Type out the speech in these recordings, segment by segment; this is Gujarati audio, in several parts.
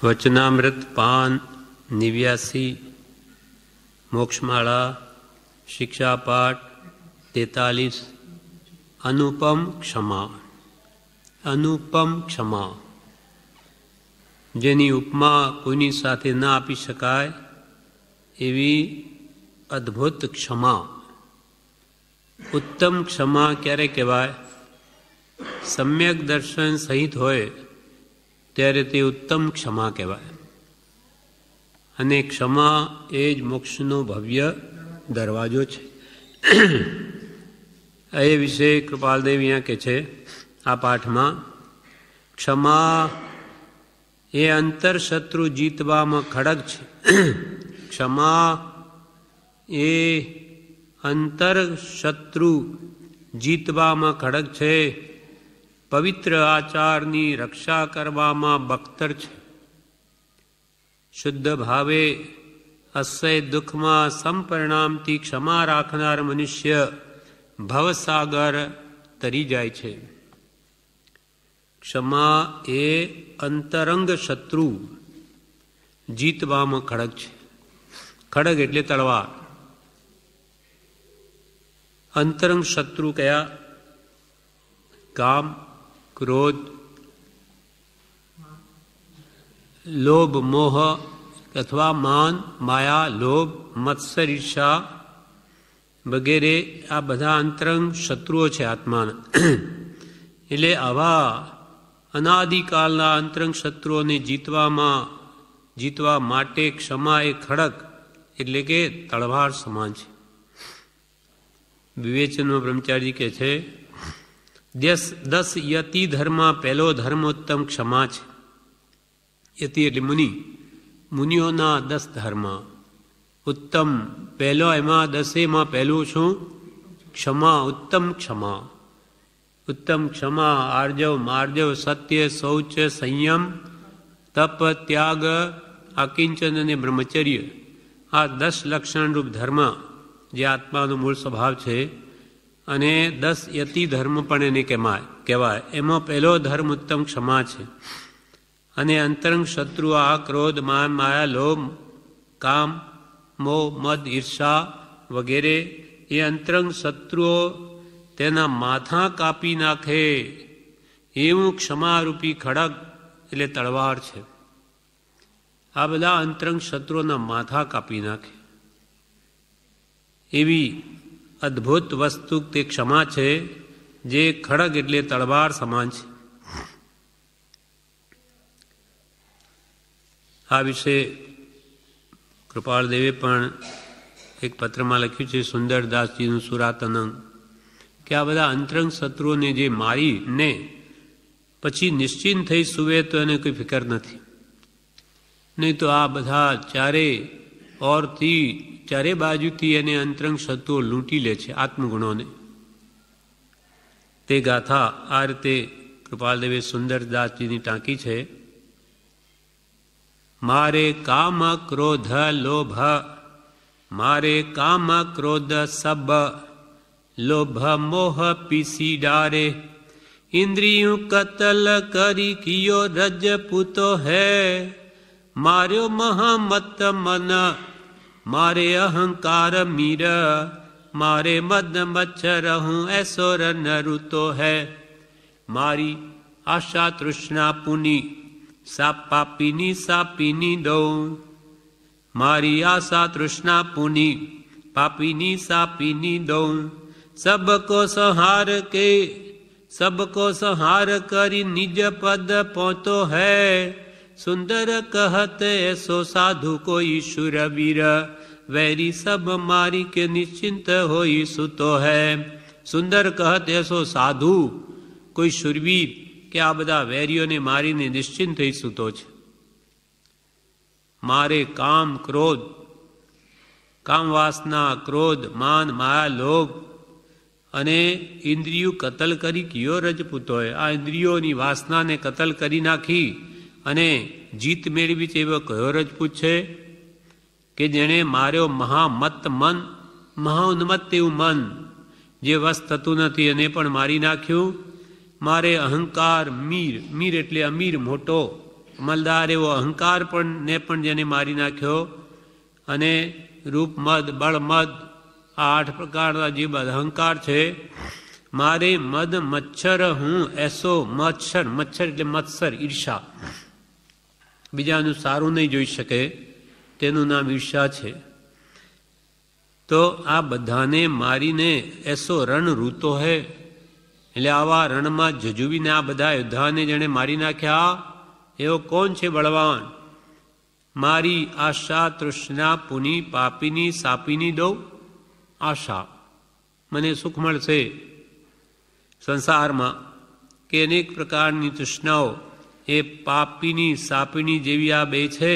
વચનામૃત પાન 89, મોક્ષમાળા શિક્ષાપાઠ 43, અનુપમ ક્ષમા. અનુપમ ક્ષમા, જેની ઉપમા કોઈની સાથે ના આપી શકાય એવી અદ્ભુત ક્ષમા. ઉત્તમ ક્ષમા ક્યારે કહેવાય? સમ્યક દર્શન સહિત હોય ત્યારે તે ઉત્તમ ક્ષમા કહેવાય. અને ક્ષમા એ જ મોક્ષનો ભવ્ય દરવાજો છે. એ વિશે કૃપાલદેવ અહીંયા કહે છે આ પાઠમાં, ક્ષમા એ અંતરશત્રુ જીતવામાં ખડગ છે. ક્ષમા એ અંતરશત્રુ જીતવામાં ખડગ છે. પવિત્ર આચારની રક્ષા કરવામાં બખ્તર છે. શુદ્ધ ભાવે અસહ્ય દુઃખમાં સંપરિણામથી ક્ષમા રાખનાર મનુષ્ય ભવસાગર તરી જાય છે. ક્ષમા એ અંતરંગ શત્રુ જીતવામાં ખડગ છે. ખડગ એટલે તલવાર. અંતરંગ શત્રુ કયા? કામ, ક્રોધ, લોભ, મોહ અથવા માન, માયા, લોભ, મત્સર, ઈર્ષા વગેરે આ બધા અંતરંગ શત્રુઓ છે આત્માના. એટલે આવા અનાદિકાલના અંતરંગ શત્રુઓને જીતવા માટે ક્ષમા એ ખડગ એટલે કે તલવાર સમાન છે. વિવેચનમાં બ્રહ્મચારી કહે છે 10 યતિ ધર્મ પહેલો ધર્મ ઉત્તમ ક્ષમા છે. યતિ એટલે મુનિ. મુનિઓના 10 ધર્મ ઉત્તમ પહેલો, એમાં 10માં પહેલું શું? ક્ષમા. ઉત્તમ ક્ષમા. ઉત્તમ ક્ષમા આર્જવ, માર્જવ, સત્ય, શૌચ, સંયમ, તપ, ત્યાગ, અકિંચન અને બ્રહ્મચર્ય. આ 10 લક્ષણરૂપ ધર્મ જે આત્માનો મૂળ સ્વભાવ છે. અને 10 યતિ ધર્મ પણ એને કહેવાય. એમાં પહેલો ધર્મ ઉત્તમ ક્ષમા છે. અને અંતરંગ શત્રુ આ ક્રોધ, માન, માયા, લોભ, કામ, મોહ, મદ, ઈર્ષા વગેરે એ અંતરંગ શત્રુઓ તેના માથા કાપી નાખે એવું ક્ષમારૂપી ખડગ એટલે તલવાર છે. આ બધા અંતરંગ શત્રુઓના માથા કાપી નાખે એવી અદ્ભુત વસ્તુ તે ક્ષમા છે, જે ખડગ એટલે તલવાર સમાન છે. આ વિશે કૃપાળદેવે પણ એક પત્રમાં લખ્યું છે, સુંદરદાસજીનું સુરાતનંગ, કે આ બધા અંતરંગ શત્રુઓને જે મારીને પછી નિશ્ચિંત થઈ સુવે તો એને કોઈ ફિકર નથી. નહીં તો આ બધા ચારે બાજુથી એને અંતરંગ શત્રુઓ લૂંટી લે છે આત્મગુણોને. તે ગાથા આ રીતે કૃપાલદેવે સુંદરદાસજીની ટાંકી છે. મારે કામ ક્રોધ લોભ, મારે કામ ક્રોધ સબ, લોભ મોહ પીસી ડારે, ઇન્દ્રિયું કતલ કરી કિયો રજપૂતો હે, માર્યો મહામત મન, મારે અહંકાર મીર, મારે મદ મચ્છર હું એસો નરુતો હે, મારી આશા તૃષ્ણા પુની સાપીની દઉં, મારી આશા તૃષ્ણા પુની પાપીની સાપીની દઉં, સબકો સંહાર કરી નિજ પદ પહોંચતો હે, સુંદર કહત એસો સાધુ કોઈ શુરવીર, વૈરી સબ મારી કે નિશ્ચિંત હોઈ સુતો હે. સુંદર કહત એસો સાધુ કોઈ શુરવીર કે આ બધા વૈરીઓને મારીને નિશ્ચિંત થઈ સૂતો છે. મારે કામ ક્રોધ, કામ વાસના, ક્રોધ, માન, માયા, લોભ અને ઇન્દ્રિયું કતલ કરી કયો રજપૂતો હોય. આ ઇન્દ્રિયોની વાસનાને કતલ કરી નાખી અને જીત મેળવી છે એવો કયો રજપૂત છે? કે જેણે માર્યો મહામત મન, મહાઉન્મત્ત એવું મન જે વશ થતું નથી એને પણ મારી નાખ્યું. મારે અહંકાર મીર, મીર એટલે અમીર મોટો, અમલદાર એવો અહંકાર ને પણ જેને મારી નાખ્યો, અને રૂપ મદ, બળ મદ, આ 8 પ્રકારના જે અહંકાર છે, મારે મદ મચ્છર હું એસો મચ્છર, મચ્છર એટલે મત્સર, ઈર્ષા, બીજાનું સારું નહીં જોઈ શકે તેનું નામ ઈર્ષા છે. તો આ બધાને મારીને એસો રણ રૂતો હે, એટલે આવા રણમાં જજુવીને આ બધા યોદ્ધાને જેણે મારી નાખ્યા, એવો કોણ છે બળવાન? મારી આશા તૃષ્ણા પુની પાપીની સાપીની દઉં આશા, મને સુખ મળશે સંસારમાં, કે અનેક પ્રકારની તૃષ્ણાઓ એ પાપીની સાપીની જેવી આ બે છે,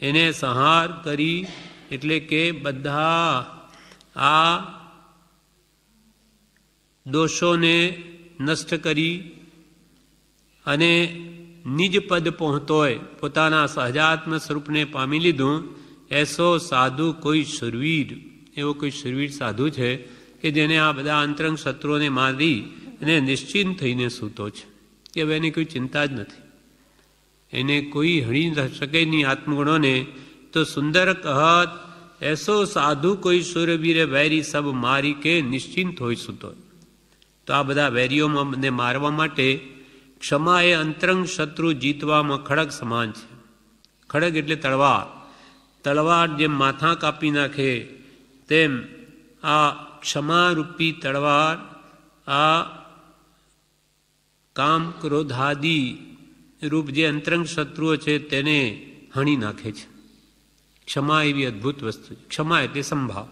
એને સંહાર કરી, એટલે કે બધા આ દોષોને નષ્ટ કરી અને નિજ પદ પહોંચતોય પોતાના સહજાત્મ સ્વરૂપને પામી લીધું. એસો સાધુ કોઈ શુરવીર, એવો કોઈ શુરવીર સાધુ છે કે જેને આ બધા અંતરંગ શત્રુઓને મારી અને નિશ્ચિંત થઈને સૂતો છે, કે હવે એની કોઈ ચિંતા જ નથી, એને કોઈ હણી શકે નહીં આત્મગુણોને. તો સુંદર કહત એસો સાધુ કોઈ શુરવીર વૈરી સબ મારી કે નિશ્ચિંત હોય સૂતો. તો આ બધા વેરીઓને મારવા માટે ક્ષમા એ અંતરંગ શત્રુ જીતવામાં ખડગ સમાન છે. ખડગ એટલે તલવાર, તલવાર જેમ માથા કાપી નાખે તેમ આ ક્ષમારૂપી તલવાર આ કામ ક્રોધાદિ રૂપ જે અંતરંગ શત્રુઓ છે તેને હણી નાખે છે. ક્ષમા એવી અદ્ભુત વસ્તુ છે. ક્ષમા એટલે સંભાવ,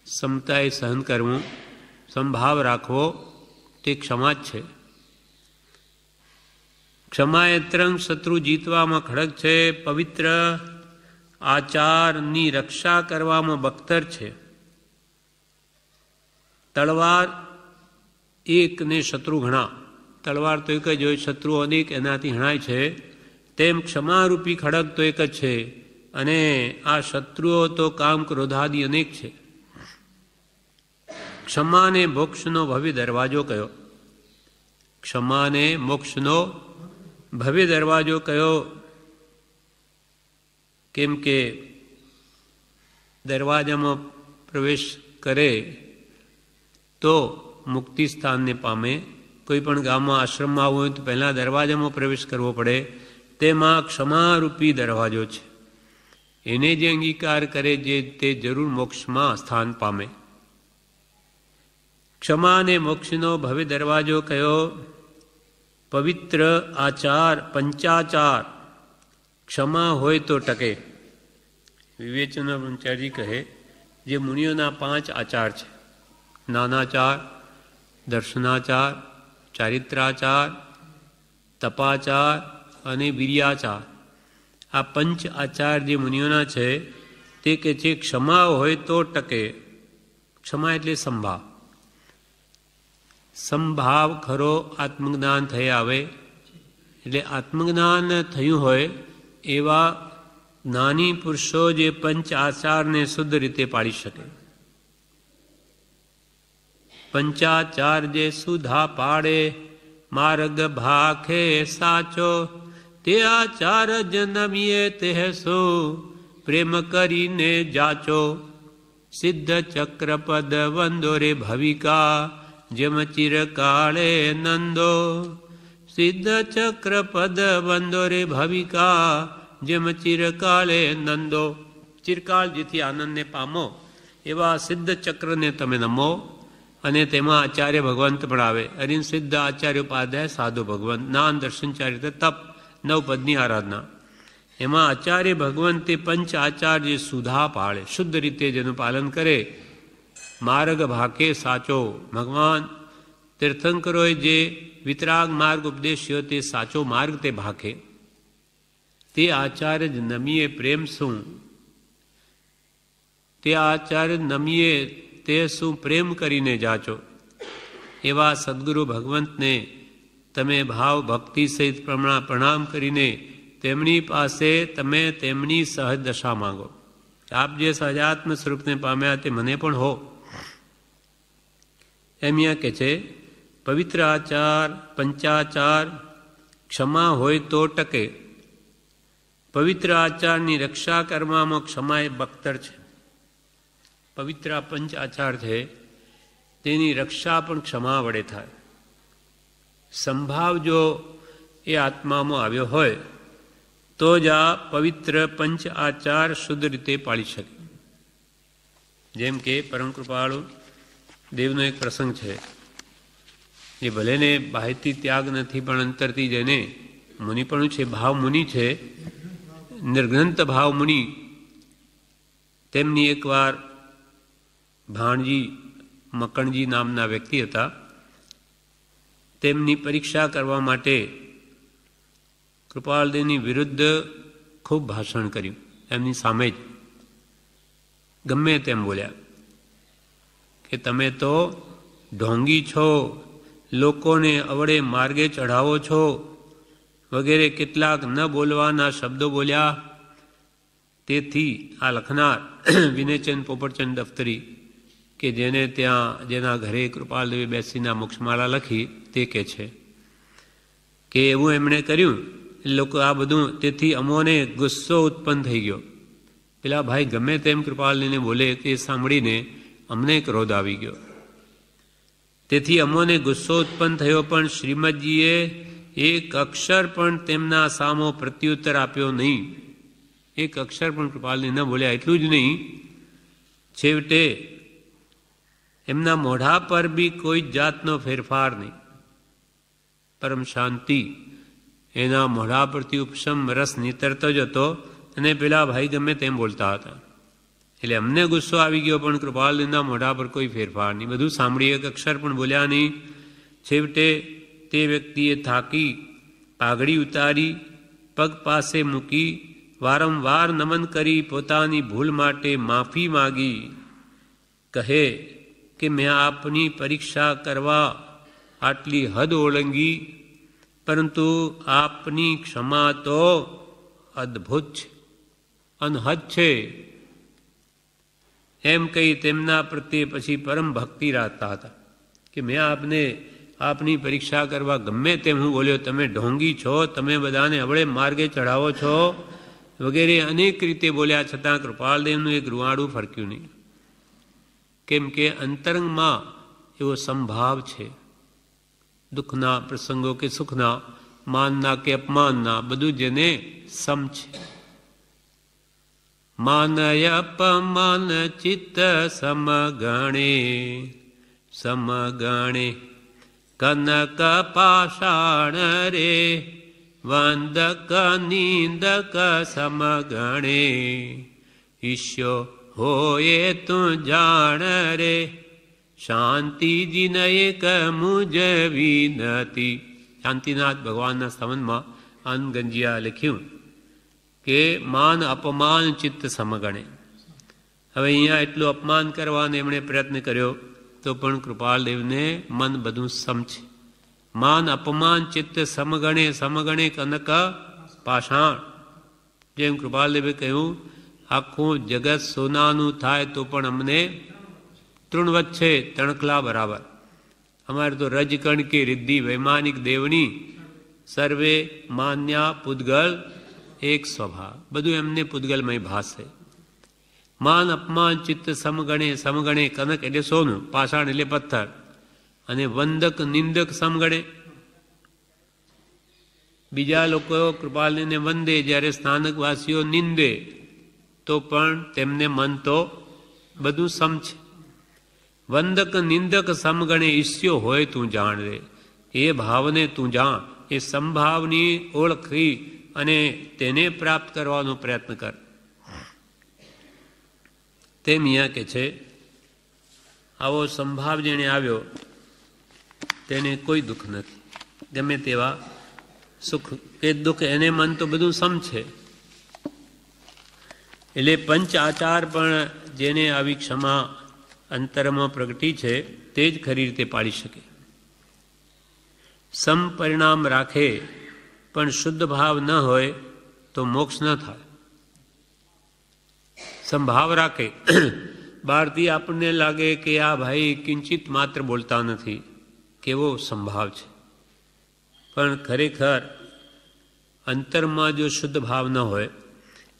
સમતાએ સહન કરવું, સંભાવ રાખવો, તે ક્ષમા જ છે. ક્ષમા એ અંતરંગ શત્રુ જીતવામાં ખડગ છે. પવિત્ર આચારની રક્ષા કરવામાં બખ્તર છે. તલવાર એક ને શત્રુ ઘણા, તલવાર તો એક જ હોય, શત્રુઓ અનેક એનાથી હણાય છે. તેમ ક્ષમારૂપી ખડગ તો એક જ છે, અને આ શત્રુઓ તો કામ ક્રોધાદિ અનેક છે. ક્ષમાને મોક્ષનો ભવ્ય દરવાજો કયો. ક્ષમાને મોક્ષનો ભવ્ય દરવાજો કયો, કેમ કે દરવાજામાં પ્રવેશ કરે તો મુક્તિ સ્થાનને પામે. કોઈ પણ ગામમાં આશ્રમમાં આવવું હોય તો પહેલાં દરવાજામાં પ્રવેશ કરવો પડે. તેમાં ક્ષમારૂપી દરવાજો છે, એને જે અંગીકાર કરે જે તે જરૂર મોક્ષમાં સ્થાન પામે. ક્ષમા અને મોક્ષનો ભવ્ય દરવાજો કયો. પવિત્ર આચાર પંચાચાર, ક્ષમા હોય તો ટકે. વિવેચનાચાર્યજી કહે જે મુનિઓના 5 આચાર છે, નાનાચાર, દર્શનાચાર, ચારિત્રાચાર, તપાચાર અને વીર્યાચાર, આ 5 આચાર જે મુનિઓના છે તે કે છે ક્ષમા હોય તો ટકે. ક્ષમા એટલે સંભાવ, સંભાવ ખરો આત્મજ્ઞાન થઈ આવે. એટલે આત્મજ્ઞાન થયું હોય એવા જ્ઞાની પુરુષો જે 5 આચારને શુદ્ધ રીતે પાડી શકે. પંચાચાર જે સુધા પાડે, માર્ગ ભાખે સાચો, તે આચાર જનમીએ તે સો, પ્રેમ કરીને જાચો. સિદ્ધ ચક્રપદ વંદો રે ભવિકા, જેમ ચિરકાળે નંદો. સિદ્ધ ચક્રપદ વંદો રે ભવિકા, જેમ ચિરકાળે નંદો. ચિરકાળ જેથી આનંદને પામો એવા સિદ્ધ ચક્રને તમે નમો. અને તેમાં આચાર્ય ભગવંત પણ આવે. અરિન સિદ્ધ આચાર્ય ઉપાધ્યાય સાધુ ભગવંત, જ્ઞાન દર્શન ચારિત્ર તપ 9 પદની આરાધના. એમાં આચાર્ય ભગવંતે 5 આચાર જે સુધા પાળે, શુદ્ધ રીતે જેનું પાલન કરે. માર્ગ ભાકે સાચો, ભગવાન તીર્થંકરોએ જે વિતરાગ માર્ગ ઉપદેશ્યો તે સાચો માર્ગ તે ભાકે. તે આચાર્ય જ નમીએ પ્રેમ શું, તે આચાર્ય નમીએ તે શું પ્રેમ કરીને જાચો. એવા સદગુરુ ભગવંતને તમે ભાવ ભક્તિ સહિત પ્રણામ કરીને તેમની પાસે તમે તેમની સહજ દશા માંગો. આપ જે સહજાત્મ સ્વરૂપને પામ્યા તે મને પણ હો. એમ અહીંયા કે છે પવિત્ર આચાર પંચાચાર ક્ષમા હોય તો ટકે. પવિત્ર આચારની રક્ષા કરવામાં ક્ષમા એ બખ્તર છે. પવિત્ર પંચ આચાર છે તેની રક્ષા પણ ક્ષમા વડે થાય. સંભાવ જો એ આત્મામાં આવ્યો હોય તો જ આ પવિત્ર પંચ આચાર શુદ્ધ રીતે પાળી શકે. જેમ કે પરમ કૃપાળુ દેવનો એક પ્રસંગ છે, એ ભલેને બાહ્યથી ત્યાગ નથી પણ અંતરથી જેને મુનિપણું છે, ભાવ મુનિ છે, નિર્ગ્રંથ ભાવ મુનિ, તેમની એકવાર ભાણજી મકણજી નામના વ્યક્તિ હતા, તેમની પરીક્ષા કરવા માટે કૃપાલદેવની વિરુદ્ધ ખૂબ ભાષણ કર્યું. એમની સામે જ ગમે તેમ બોલ્યા કે તમે તો ઢોંગી છો, લોકોને અવળે માર્ગે ચઢાવો છો, વગેરે કેટલાક ન બોલવાના શબ્દો બોલ્યા. તેથી આ લખનાર વિનયચંદ પોપટચંદ દફતરી કે જેને ત્યાં જેના ઘરે કૃપાલદેવે બેસીને મોક્ષમાળા લખી, તે કહે છે કે એવું એમણે કર્યું લોકો આ બધું, તેથી અમોને ગુસ્સો ઉત્પન્ન થઈ ગયો. પેલા ભાઈ ગમે તેમ કૃપાલને બોલે તે સાંભળીને અમને ક્રોધ આવી ગયો. તેથી અમોને ગુસ્સો ઉત્પન્ન થયો, પણ શ્રીમદજીએ એક અક્ષર પણ તેમના સામો પ્રત્યુત્તર આપ્યો નહીં. એક અક્ષર પણ કૃપાલને ન બોલ્યા. એટલું જ નહીં, છેવટે એમના મોઢા પર બી કોઈ જાતનો ફેરફાર નહીં. પરમ શાંતિ એના મોઢા પરથી ઉપશમ રસ નીતરતો જ હતો, અને પેલા ભાઈ ગમે તેમ બોલતા હતા. એટલે અમને ગુસ્સો આવી ગયો, પણ કૃપાલના મોઢા પર કોઈ ફેરફાર નહીં. બધું સાંભળી એક અક્ષર પણ બોલ્યા નહીં. છેવટે તે વ્યક્તિએ થાકી પાઘડી ઉતારી પગ પાસે મૂકી વારંવાર નમન કરી પોતાની ભૂલ માટે માફી માગી. કહે કે મેં આપની પરીક્ષા કરવા આટલી હદ ઓળંગી, પરંતુ આપની ક્ષમા તો અદ્ભુત છે, અનહદ છે. એમ કહી તેમના પ્રત્યે પછી પરમ ભક્તિ રાખતા હતા કે મેં આપની પરીક્ષા કરવા ગમે તેમ હું બોલ્યો, તમે ઢોંગી છો, તમે બધાને અવળે માર્ગે ચઢાવો છો, વગેરે અનેક રીતે બોલ્યા, છતાં કૃપાલદેવનું એક રૂવાડું ફરક્યું નહીં. કેમ કે અંતરંગમાં એવો સંભાવ છે. દુઃખના પ્રસંગો કે સુખના, માનના કે અપમાનના, બધું જેને સમ છે. માનય અપમાન ચિત્ત સમગણે, સમગણે કનક પાષાણ રે, વંદક નિંદક સમગણે, ઈશ્યો હોયે તું જાણ રે, શાંતિજીન એક મુજ વિનતી. શાંતિનાથ ભગવાનના સંબંધમાં આનંદગંજિયા લખ્યું કે માન અપમાન ચિત્ત સમગણે. હવે અહીંયા એટલું અપમાન કરવાનો એમણે પ્રયત્ન કર્યો, તો પણ કૃપાલદેવને મન બધું સમ છે. માન અપમાન ચિત્ત સમગણે, સમગણે કનક પાષાણ. જેમ કૃપાલદેવે કહ્યું, આખું જગત સોનાનું થાય તો પણ અમને તૃણવત છે, તણખલા બરાબર. અમારે તો રજકણ કે રિદ્ધિ વૈમાનિક દેવની, સર્વે માન્યા પૂદગલ એક સ્વભાવ. બધું એમને પૂદગલમય ભાષે. માન અપમાન ચિત્ત સમગણે, સમગણે કનક એટલે સોનું, પાષાણ એટલે પથ્થર, અને વંદક નિંદક સમગણે. બીજા લોકો કૃપાલને વંદે, જ્યારે સ્નાનકવાસીઓ નિંદે તો પણ તેમને મન તો બધું સમ છે. વંદક નિંદક સમગણે, ઈસ્યો હોય તું જાણ રે. એ ભાવને તું જાણ, એ સંભાવની ઓળખી અને તેને પ્રાપ્ત કરવાનો પ્રયત્ન કર. તેમ અહીંયા કે છે, આવો સંભાવ જેને આવ્યો તેને કોઈ દુઃખ નથી. ગમે તેવા સુખ કે દુઃખ, એને મન તો બધું સમ છે. એટલે પંચ આચાર પણ જેને આવી ક્ષમા અંતરમાં પ્રગટી છે તે જ ખરી રીતે પાડી શકે. સમ પરિણામ રાખે પણ શુદ્ધ ભાવ ન હોય તો મોક્ષ ન થાય. સંભાવ રાખે, બહારથી આપણને લાગે કે આ ભાઈ કિંચિત માત્ર બોલતા નથી, કેવો સંભાવ છે, પણ ખરેખર અંતરમાં જો શુદ્ધ ભાવ ન હોય,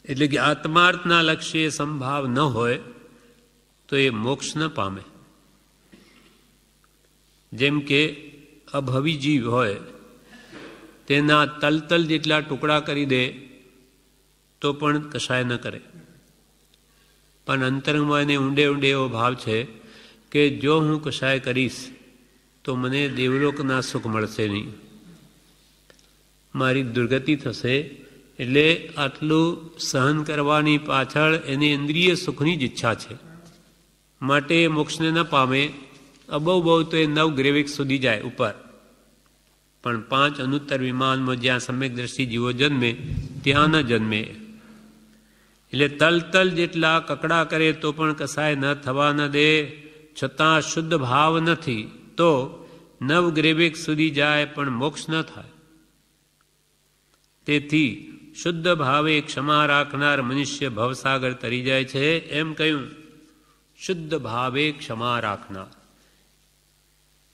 એટલે કે આત્માર્થના લક્ષ્ય સંભાવ ન હોય, તો એ મોક્ષ ન પામે. જેમ કે અભવી જીવ હોય, તેના તલતલ જેટલા ટુકડા કરી દે તો પણ કશાય ન કરે. પણ અંતરંગમાં એને ઊંડે ઊંડે એવો ભાવ છે કે જો હું કશાય કરીશ તો મને દેવલોકના સુખ મળશે નહીં, મારી દુર્ગતિ થશે. એટલે આટલું સહન કરવાની પાછળ એની ઇન્દ્રિય સુખની જ ઈચ્છા છે, માટે મોક્ષને ન પામે. બહુ તો એ 9 ગ્રેવિક સુધી જાય ઉપર, પણ 5 અનુત્તર વિમાનમાં જ્યાં સમ્યક દ્રષ્ટિ જીવો જન્મે ત્યાં ન જન્મે. એટલે તલતલ જેટલા કકડા કરે તો પણ કસાય ન થવા ન દે, છતાં શુદ્ધ ભાવ નથી તો 9 ગ્રેવિક સુધી જાય પણ મોક્ષ ન થાય. તેથી શુદ્ધ ભાવે ક્ષમા રાખનાર મનુષ્ય ભવસાગર તરી જાય છે. એમ કહ્યું, શુદ્ધ ભાવે ક્ષમા રાખનાર,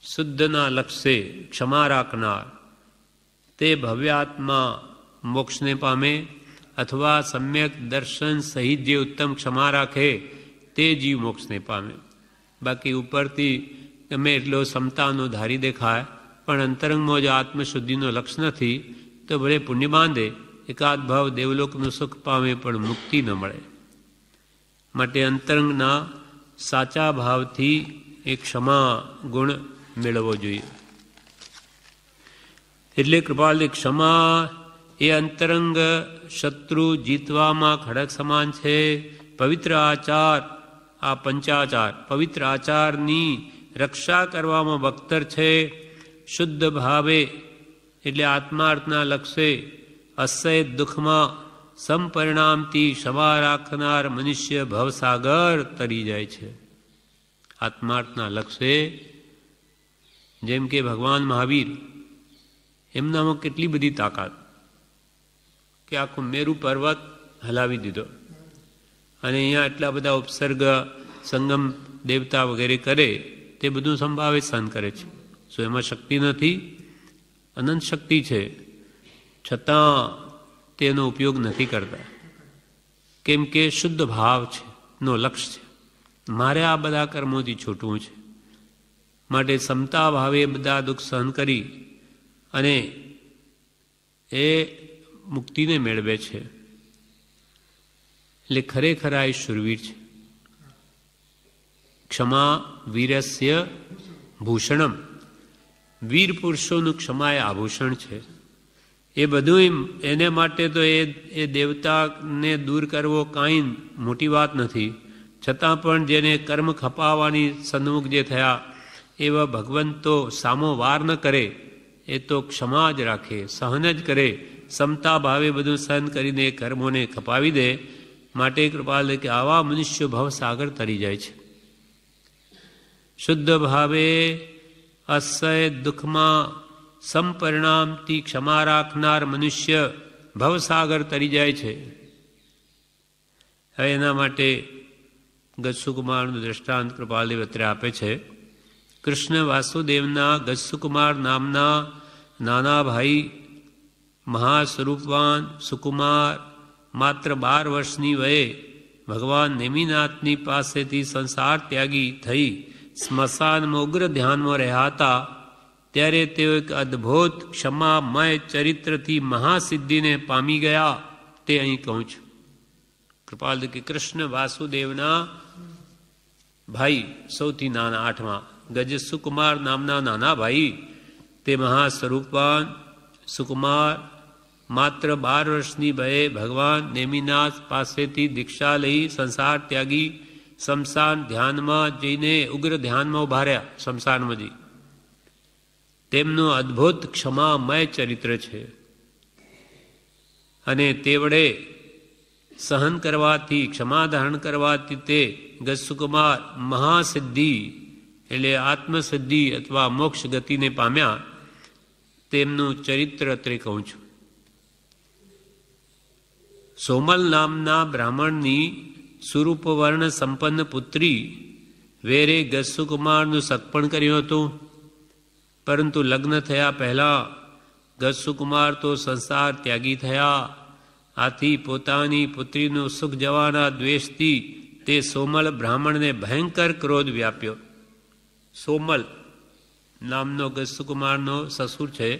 શુદ્ધના લક્ષ્ય ક્ષમા રાખનાર તે ભવ્યાત્મા મોક્ષને પામે, અથવા સમ્યક દર્શન સહિત જે ઉત્તમ ક્ષમા રાખે તે જીવ મોક્ષને પામે. બાકી ઉપરથી ગમે એટલો સમતાનો ધારી દેખાય, પણ અંતરંગમાં જો આત્મશુદ્ધિનો લક્ષ નથી તો ભલે પુણ્ય બાંધે, એકાદ ભાવ દેવલોકનું સુખ પામે પણ મુક્તિ ન મળે. માટે અંતરંગના સાચા ભાવથી એ ક્ષમા ગુણ મેળવવો જોઈએ. એટલે કૃપાલ ક્ષમા એ અંતરંગ શત્રુ જીતવામાં ખડક સમાન છે. પવિત્ર આચાર, આ પંચાચાર, પવિત્ર આચારની રક્ષા કરવામાં બખ્તર છે. શુદ્ધ ભાવે એટલે આત્માર્થના લક્ષ્ય અસહ્ય દુઃખમાં સંપરિણામથી ક્ષમા રાખનાર મનુષ્ય ભવસાગર તરી જાય છે. આત્માર્થના લક્ષ્ય જેમ કે ભગવાન મહાવીર, એમનામાં કેટલી બધી તાકાત કે આખું મેરુ પર્વત હલાવી દીધો, અને અહીંયા એટલા બધા ઉપસર્ગ સંગમ દેવતા વગેરે કરે તે બધું સંભાવે સહન કરે છે. શું એમાં શક્તિ નથી? અનંત શક્તિ છે, છતાં તેનો ઉપયોગ નથી કરતા. કેમ કે શુદ્ધ ભાવ છે નો લક્ષ્ય છે, મારે આ બધા કર્મોથી છૂટવું છે. માટે સમતા ભાવે બધા દુઃખ સહન કરી અને એ મુક્તિને મેળવે છે. એટલે ખરેખર આ શુરવીર છે. ક્ષમા વીરસ્ય ભૂષણમ, વીર પુરુષોનું ક્ષમા એ આભૂષણ છે. એ બધું એને માટે તો એ દેવતાને દૂર કરવો કાંઈ મોટી વાત નથી, છતાં પણ જેને કર્મ ખપાવવાની સન્મુખ જે થયા એવા ભગવંતો સામો વાર ન કરે, એ તો ક્ષમા જ રાખે, સહન જ કરે, સમતા ભાવે બધું સહન કરીને કર્મોને ખપાવી દે. માટે કૃપાલ કે આવા મનુષ્યો ભવસાગર તરી જાય છે. શુદ્ધ ભાવે અસહ્ય દુઃખમાં સંપરિણામથી ક્ષમા રાખનાર મનુષ્ય ભવસાગર તરી જાય છે. હવે એના માટે ગજસુકુમારનું દ્રષ્ટાંત કૃપાલદેવ અત્રે આપે છે. કૃષ્ણ વાસુદેવના ગજસુકુમાર નામના નાના ભાઈ મહાસ્વરૂપવાન સુકુમાર માત્ર 12 વર્ષની વયે ભગવાન નેમિનાથની પાસેથી સંસાર ત્યાગી થઈ સ્મશાનમાં ઉગ્ર ધ્યાનમાં રહ્યા હતા. ત્યારે તેઓ એક અદ્ભુત ક્ષમામય ચરિત્રથી મહાસિદ્ધિને પામી ગયા. તે અહીં કહું છું. કૃપાલ કે કૃષ્ણ વાસુદેવના ભાઈ સૌથી નાના 8મા ગજસુકુમાર નામના નાના ભાઈ, તે મહાસ્વરૂપવાન સુકુમાર માત્ર 12 વર્ષની વયે ભગવાન નેમિનાથ પાસેથી દીક્ષા લઈ સંસાર ત્યાગી શમશાન ધ્યાનમાં જઈને ઉગ્ર ધ્યાનમાં ઉભા રહ્યા. શમશાનમાં જઈ તેમનું અદ્ભુત ક્ષમામય ચરિત્ર છે, અને તે વડે સહન કરવાથી, ક્ષમા ધારણ કરવાથી તે ગજસુકુમાર મહાસિદ્ધિ એટલે આત્મસિદ્ધિ અથવા મોક્ષ ગતિને પામ્યા. તેમનું ચરિત્ર અત્રે કહું છું. સોમલ નામના બ્રાહ્મણની સુરૂપવર્ણ સંપન્ન પુત્રી વેરે ગજસુકુમારનું સગપણ કર્યું હતું, પરંતુ લગ્ન થયા પહેલા ગસ્સુકુમાર તો સંસાર ત્યાગી થયા. આથી પોતાની પુત્રીનું સુખ જવાના દ્વેષથી તે સોમલ બ્રાહ્મણને ભયંકર ક્રોધ વ્યાપ્યો. સોમલ નામનો ગસ્સુકુમારનો સસુર છે,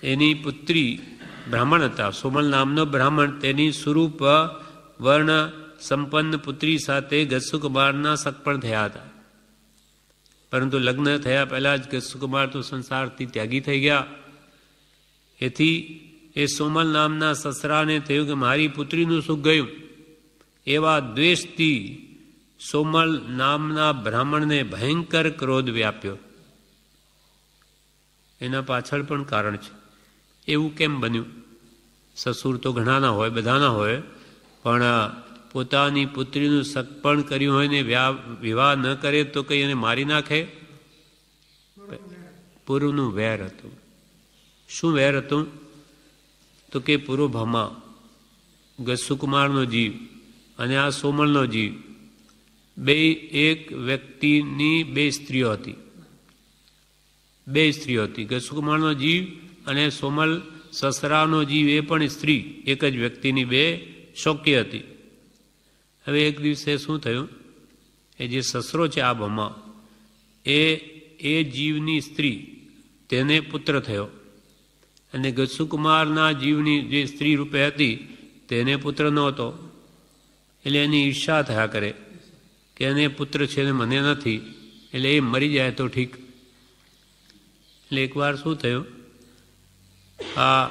એની પુત્રી બ્રાહ્મણ હતા. સોમલ નામનો બ્રાહ્મણ તેની સ્વરૂપ વર્ણ સંપન્ન પુત્રી સાથે ગસ્સુકુમારના સગપણ થયા હતા. પરંતુ લગ્ન થયા પહેલાં જ ગસ્સુકુમાર તો સંસારથી ત્યાગી થઈ ગયા. એથી એ સોમલ નામના સસરાને થયું કે મારી પુત્રીનું સુખ ગયું. એવા દ્વેષથી સોમલ નામના બ્રાહ્મણને ભયંકર ક્રોધ વ્યાપ્યો. એના પાછળ પણ કારણ છે. એવું કેમ બન્યું? સસુર તો ઘણાના હોય, બધાના હોય, પણ પોતાની પુત્રીનું સગપણ કર્યું હોય ને વિવાહ ન કરે તો કંઈ એને મારી નાખે? પૂર્વનું વેર હતું. શું વેર હતું? તો કે પૂર્વભમા ગસ્સુકુમારનો જીવ અને આ સોમલનો જીવ બે એક વ્યક્તિની બે સ્ત્રીઓ હતી. બે સ્ત્રીઓ હતી. ગસ્સુકુમારનો જીવ અને સોમલ સસરાનો જીવ એ પણ સ્ત્રી, એક જ વ્યક્તિની બે શોક્ય હતી. હવે એક દિવસે શું થયું, એ જે સસરો છે આ ભમા, એ જીવની સ્ત્રી, તેને પુત્ર થયો, અને ગસ્સુકુમારના જીવની જે સ્ત્રી રૂપે હતી તેને પુત્ર નહોતો. એટલે એની ઈર્ષા થયા કરે કે એને પુત્ર છે ને મને નથી, એટલે એ મરી જાય તો ઠીક. એટલે એકવાર શું થયું, આ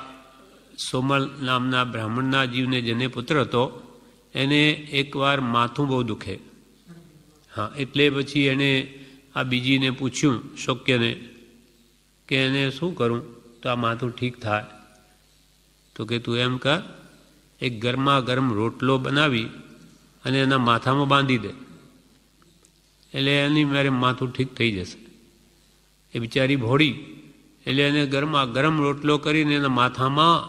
સોમલ નામના બ્રાહ્મણના જીવને જેને પુત્ર હતો એને એકવાર માથું બહુ દુખે. હા, એટલે પછી એણે આ બીજીને પૂછ્યું, શોક્યને, કે એને શું કરું તો આ માથું ઠીક થાય? તો કે તું એમ કર, એક ગરમા ગરમ રોટલો બનાવી અને એના માથામાં બાંધી દે, એટલે એની મારે માથું ઠીક થઈ જશે. એ બિચારી ભોળી, એટલે એને ગરમા ગરમ રોટલો કરીને એના માથામાં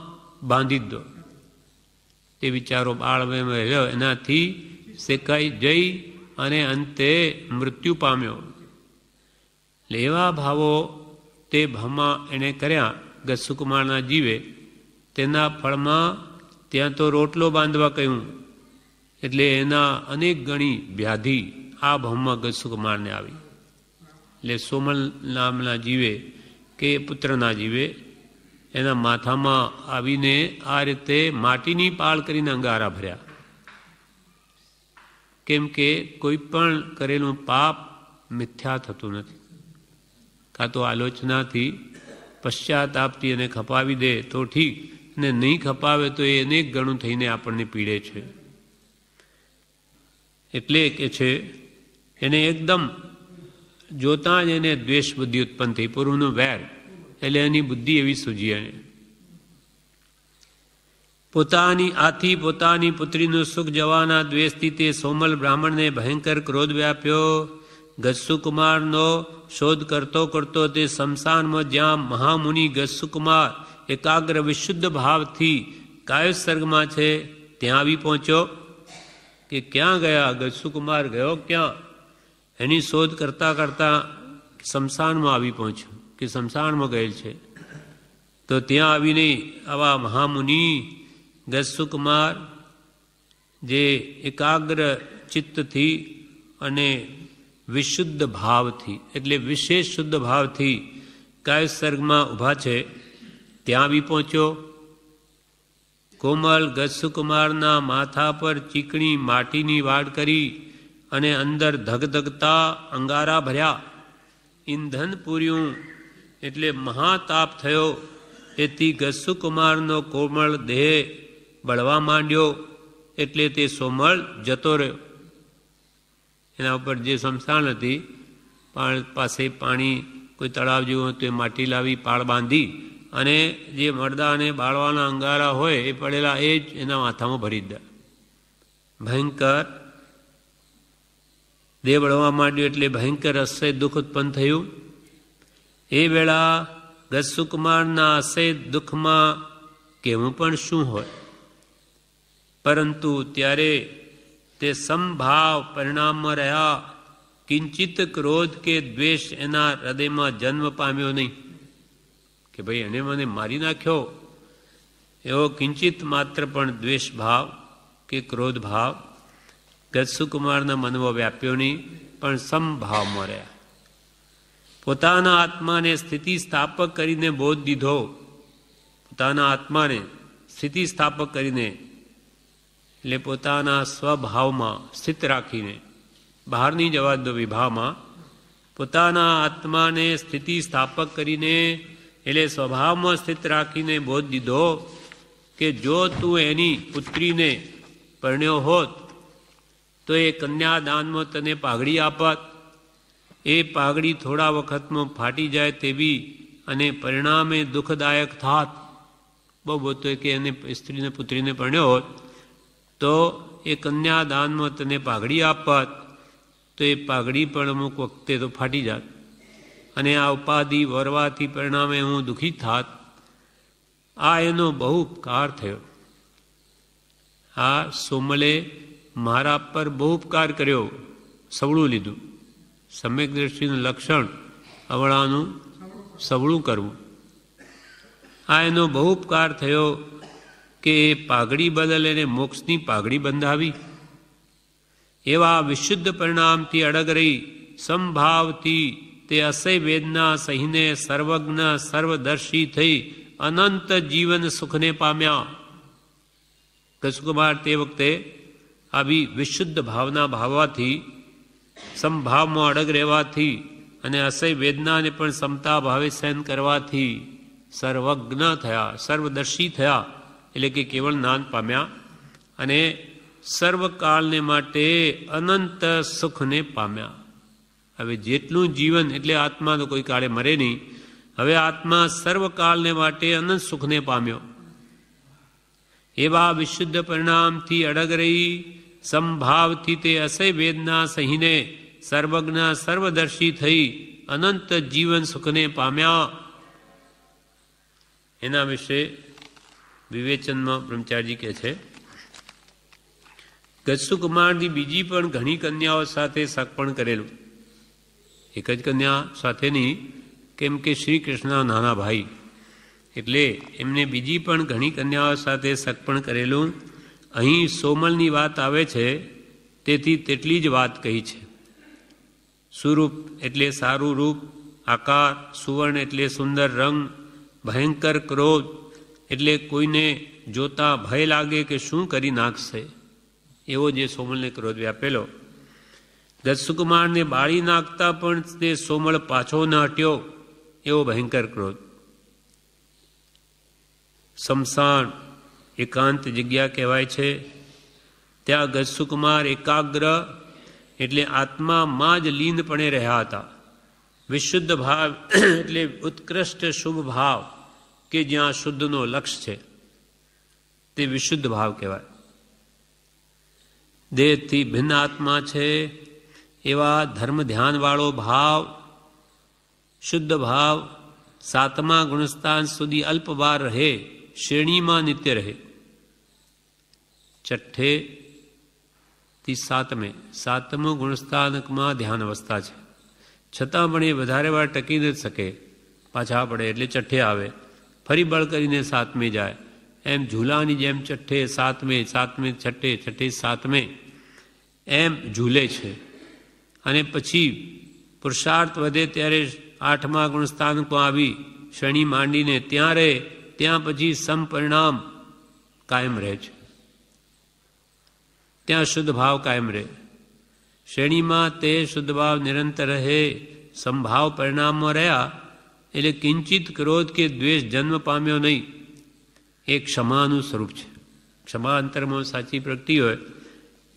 બાંધી દો. એ બિચારો બાળ રહ્યો, એનાથી શેકાઈ જઈ અને અંતે મૃત્યુ પામ્યો. એવા ભાવો તે ભમા એણે કર્યા ગસ્સુકુમારના જીવે. તેના ફળમાં ત્યાં તો રોટલો બાંધવા કહ્યું, એટલે એના અનેક ગણી વ્યાધિ આ ભમા ગસ્સુકુમારને આવી. એટલે સોમલ નામના જીવે કે પુત્રના જીવે એના માથામાં આવીને આ રીતે માટીની પાળ કરીને અંગારા ભર્યા. કેમ કે કોઈ પણ કરેલું પાપ મિથ્યા થતું નથી. કાં તો આલોચનાથી પશ્ચાતાપથી એને ખપાવી દે તો ઠીક, ને નહીં ખપાવે તો એ અનેક ગણું થઈને આપણને પીડે છે. એટલે કે છે એને એકદમ જોતાં જ એને દ્વેષ બુદ્ધિ ઉત્પન્ન થઈ, પૂર્વનું વેર, એટલે એની બુદ્ધિ એવી સૂજી એને. આથી પોતાની પુત્રીનું સુખ જવાના દ્વેષથી તે સોમલ બ્રાહ્મણને ભયંકર ક્રોધ વ્યાપ્યો. ગસ્સુકુમારનો શોધ કરતો કરતો તે શમશાનમાં જ્યાં મહામુનિ ગસ્સુકુમાર એકાગ્ર વિશુદ્ધ ભાવથી કાયોસર્ગમાં છે ત્યાં આવી પહોંચ્યો. કે ક્યાં ગયા ગસ્સુકુમાર, ગયો ક્યાં? એની શોધ કરતાં કરતાં શમશાનમાં આવી પહોંચ્યો, કે શમશાનમાં ગયેલ છે. તો ત્યાં આવીને આવા મહામુનિ ગસ્સુકુમાર જે એકાગ્ર ચિત્તથી અને વિશુદ્ધ ભાવથી, એટલે વિશેષ શુદ્ધ ભાવથી કાયસર્ગમાં ઊભા છે ત્યાં આવી પહોંચ્યો. કોમલ ગસ્સુકુમારના માથા પર ચીકણી માટીની વાડ કરી અને અંદર ધગધગતા અંગારા ભર્યા. ઈંધન પૂર્યું એટલે મહાતાપ થયો. એથી ગસ્સુકુમારનો કોમળ દેહ બળવા માંડ્યો, એટલે તે સોમળ જતો રહ્યો. એના ઉપર જે શમશાન હતી પાસે પાણી કોઈ તળાવ જેવું હતું, એ માટી લાવી પાળ બાંધી અને જે મરદા અને બાળવાના અંગારા હોય એ પડેલા એ જ એના માથામાં ભરી દે. ભયંકર દેહ બળવા માંડ્યો એટલે ભયંકર અસહ્ય દુઃખ ઉત્પન્ન થયું. એ વેળા ગસ્સુકુમારના અસહ્ય દુઃખમાં કહેવું પણ શું હોય, પરંતુ ત્યારે તે સમભાવ પરિણામમાં રહ્યા. કિંચિત ક્રોધ કે દ્વેષ એના હૃદયમાં જન્મ પામ્યો નહીં. કે કે ભાઈ એને મને મારી નાખ્યો, એવો કિંચિત માત્ર પણ દ્વેષ ભાવ કે ક્રોધ ભાવ ગજસુકુમારના મનમાં વ્યાપ્યો નહીં, પણ સમભાવમાં રહ્યા. પોતાના આત્માને સ્થિતિ સ્થાપક કરીને બોધ દીધો, પોતાના આત્માને સ્થિતિ સ્થાપક કરીને, એટલે પોતાના સ્વભાવમાં સ્થિત રાખીને, બહાર નહીં જવા દો વિભાવમાં, પોતાના આત્માને સ્થિતિ સ્થાપક કરીને એટલે સ્વભાવમાં સ્થિત રાખીને બોધ દીધો કે જો તું એની પુત્રીને પરણ્યો હોત તો એ કન્યાદાનમાં તને પાઘડી આપત. એ પાઘડી થોડા વખતમાં ફાટી જાય તેવી અને પરિણામે દુઃખદાયક થાત. બહુ તો કે એને સ્ત્રીને પુત્રીને પરણ્યો હોત તો એ કન્યાદાનમાં તને પાઘડી આપત, તો એ પાઘડી પણ અમુક વખતે તો ફાટી જાત અને આ ઉપાધિ વરવાથી પરિણામે હું દુઃખી થાત. આ એનો બહુ ઉપકાર થયો. આ સોમલે મારા પર બહુ ઉપકાર કર્યો, સવળું લીધું. સમ્યક દ્રષ્ટિનું લક્ષણ અવળાનું સવળું કરવું. આ એનો બહુ ઉપકાર થયો કે એ પાઘડી બદલ એને મોક્ષની પાઘડી બંધાવી. એવા વિશુદ્ધ પરિણામથી અડગ રહી સમભાવથી તે અસહ્ય વેદના સહીને સર્વજ્ઞ સર્વદર્શી થઈ અનંત જીવન સુખને પામ્યા. ગજકુમાર તે વખતે આવી વિશુદ્ધ ભાવના ભાવવાથી, સમભાવમાં અડગ રહેવાથી અને અસહ્ય વેદનાને પણ સમતા ભાવે સહન કરવાથી સર્વજ્ઞ થયા, સર્વદર્શી થયા, એટલે કે કેવળ જ્ઞાન પામ્યા અને સર્વકાળને માટે અનંત સુખને પામ્યા. હવે જેટલું જીવન એટલે આત્મા તો કોઈ કાળે મરે નહીં. હવે આત્મા સર્વકાળને માટે અનંત સુખને પામ્યો. એવા વિશુદ્ધ પરિણામથી અડગ રહી સમભાવથી તે અસહ્ય વેદના સહીને સર્વજ્ઞ સર્વદર્શી થઈ અનંત જીવન સુખને પામ્યા. એના વિશે વિવેચનમાં બ્રહ્મચારી કહે છે, ગજસુકુમારની બીજી પણ ઘણી કન્યાઓ સાથે સગપણ કરેલું. એક જ કન્યા સાથે નહીં, કેમ કે શ્રી કૃષ્ણના નાના ભાઈ એટલે એમને બીજી પણ ઘણી કન્યાઓ સાથે સગપણ કરેલું. અહીં સોમલની વાત આવે છે તેથી તેટલી જ વાત કહી છે. સુરૂપ એટલે સારું રૂપ, આકાર, સુવર્ણ એટલે સુંદર રંગ, ભયંકર ક્રોધ એટલે કોઈને જોતા ભય લાગે કે શું કરી નાખશે, એવો જે સોમલને ક્રોધ વ્યાપેલો. ગજસુકુમારને બાળી નાખતા પણ તે સોમળ પાછો ન હટ્યો, એવો ભયંકર ક્રોધ. શમશાન એકાંત જગ્યા કહેવાય છે. ત્યાં ગજસુકુમાર એકાગ્ર એટલે આત્મામાં જ લીનપણે રહ્યા હતા. વિશુદ્ધ ભાવ એટલે ઉત્કૃષ્ટ શુભ ભાવ કે જ્યાં શુદ્ધનો લક્ષ્ય છે તે વિશુદ્ધ ભાવ કહેવાય. દેહથી ભિન્ન આત્મા છે એવા ધર્મ ધ્યાનવાળો ભાવ, શુદ્ધ ભાવ સાતમા ગુણસ્થાન સુધી અલ્પવાર રહે, શ્રેણીમાં નિત્ય રહે. છઠ્ઠે થી સાતમો ગુણસ્થાનકમાં ધ્યાન અવસ્થા છે, છતાં પણ એ વધારે વાર ટકી નથી શકે. પાછા પડે એટલે છઠ્ઠે આવે, ફરી બળ કરીને સાતમે જાય. એમ ઝૂલાની જેમ છઠ્ઠે સાતમે, સાતમે છઠ્ઠે, છઠ્ઠે સાતમે એમ ઝૂલે છે. અને પછી પુરુષાર્થ વધે ત્યારે આઠમા ગુણસ્થાનકમાં આવી શ્રેણી માંડીને ત્યાં રહે. ત્યાં પછી સમપરિણામ કાયમ રહે છે, ત્યાં શુદ્ધ ભાવ કાયમ રહે. શ્રેણીમાં તે શુદ્ધ ભાવ નિરંતર રહે. સંભાવ પરિણામમાં રહ્યા એટલે કિંચિત ક્રોધ કે દ્વેષ જન્મ પામ્યો નહીં. એ ક્ષમાનું સ્વરૂપ છે. ક્ષમા અંતરમાં સાચી પ્રગતિ હોય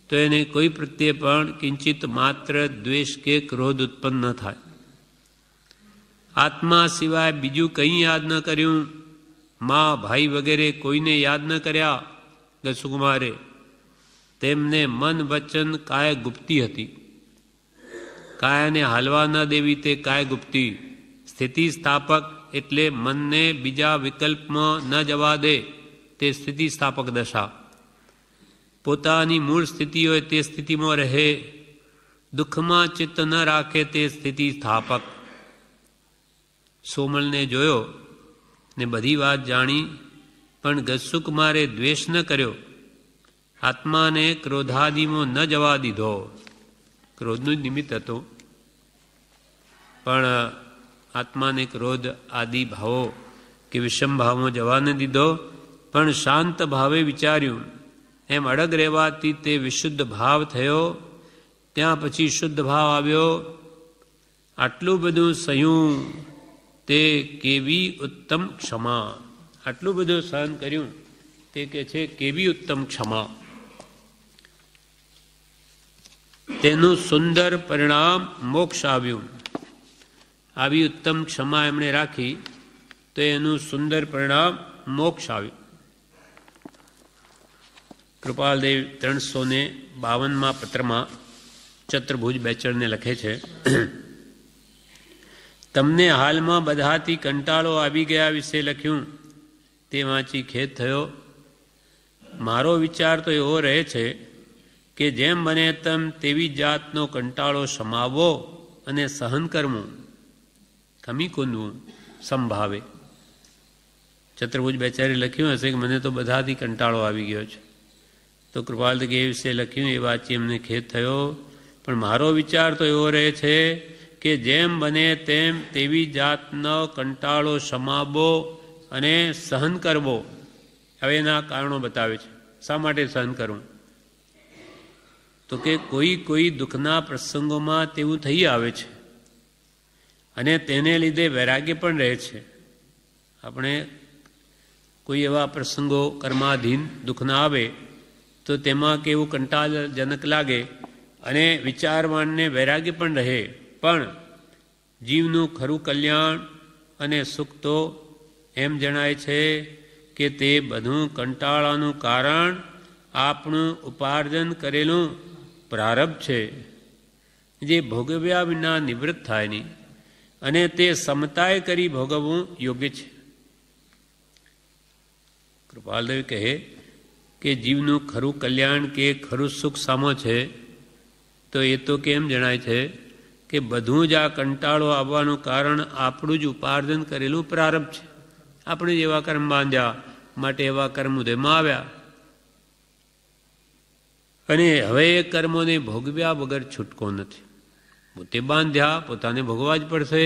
તો એને કોઈ પ્રત્યે પણ કિંચિત માત્ર દ્વેષ કે ક્રોધ ઉત્પન્ન ન થાય. આત્મા સિવાય બીજું કંઈ યાદ ન કર્યું, મા ભાઈ વગેરે કોઈને યાદ ન કર્યા ગજસુકુમારે. તેમને મન વચન કાય ગુપ્તી હતી. કાયાને હાલવા ન દેવી તે કાય ગુપ્તી. સ્થિતિ સ્થાપક એટલે મનને બીજા વિકલ્પમાં ન જવા દે તે સ્થિતિ સ્થાપક દશા. પોતાની મૂળ સ્થિતિ હોય તે સ્થિતિમાં રહે, દુઃખમાં ચિત્ત ન રાખે તે સ્થિતિ સ્થાપક. સોમલને જોયો ને બધી વાત જાણી, પણ ગતસુકમારે દ્વેષ ન કર્યો, આત્માને ક્રોધાદિમાં ન જવા દીધો. ક્રોધનું જ નિમિત્ત હતો, પણ આત્માને ક્રોધ આદિ ભાવો કે વિષમ ભાવમાં જવા ન દીધો, પણ શાંત ભાવે વિચાર્યું. એમ અડગ રહેવાથી તે વિશુદ્ધ ભાવ થયો. ત્યાં પછી શુદ્ધ ભાવ આવ્યો. આટલું બધું સહ્યું તે કેવી ઉત્તમ ક્ષમા. આટલું બધું સહન કર્યું તે કે છે કેવી ઉત્તમ ક્ષમા. તેનું સુંદર પરિણામ મોક્ષ આવ્યું. આવી ઉત્તમ ક્ષમા એમણે રાખી તો એનું સુંદર પરિણામ મોક્ષ આવ્યું. કૃપાલદેવ 352 પત્રમાં ચતુર્ભુજ બેચરને લખે છે, તમને હાલમાં બધાથી કંટાળો આવી ગયા વિશે લખ્યું તે વાંચી ખેદ થયો. મારો વિચાર તો એવો રહે છે કે જેમ બને તેમ તેવી જાતનો કંટાળો સમાવવો અને સહન કરવું, ખમી કૂદવું સંભાવે. ચતુર્ભુજ બેચારે લખ્યું હશે કે મને તો બધાથી કંટાળો આવી ગયો છે. તો કૃપાલદેવ એ વિશે લખ્યું એ વાંચી એમને ખેદ થયો. પણ મારો વિચાર તો એવો રહે છે કે જેમ બને તેમ તેવી જાતનો કંટાળો સમાવવો અને સહન કરવો. હવે એના કારણો બતાવે છે શા માટે સહન કરવું. તો કે કોઈ દુઃખના પ્રસંગોમાં તેવું થઈ આવે છે અને તેને લીધે વૈરાગ્ય પણ રહે છે. આપણે કોઈ એવા પ્રસંગો કર્માધીન દુઃખના આવે તો તેમાં કેવું કંટાળજનક લાગે અને વિચારવાનને વૈરાગ્ય પણ રહે. પણ જીવનું ખરું કલ્યાણ અને સુખ તો એમ જણાય છે કે તે બધું કંટાળાનું કારણ આપણું ઉપાર્જન કરેલું પ્રારબ્ધ છે, જે ભોગવ્યા વિના નિવૃત્ત થાય નહીં, અને તે સમતાએ કરી ભોગવવું યોગ્ય છે. કૃપાલદેવ કહે કે જીવનું ખરું કલ્યાણ કે ખરું સુખ સામો છે, તો એ તો કેમ જણાય છે કે બધું જ આ કંટાળો આવવાનું કારણ આપણું જ ઉપાર્જન કરેલું પ્રારબ્ધ છે. આપણે જ એવા કર્મ બાંધ્યા માટે એવા કર્મ ઉદયમાં આવ્યા, અને હવે એ કર્મોને ભોગવ્યા વગર છૂટકો નથી. પોતે બાંધ્યા પોતાને ભોગવા જ પડશે.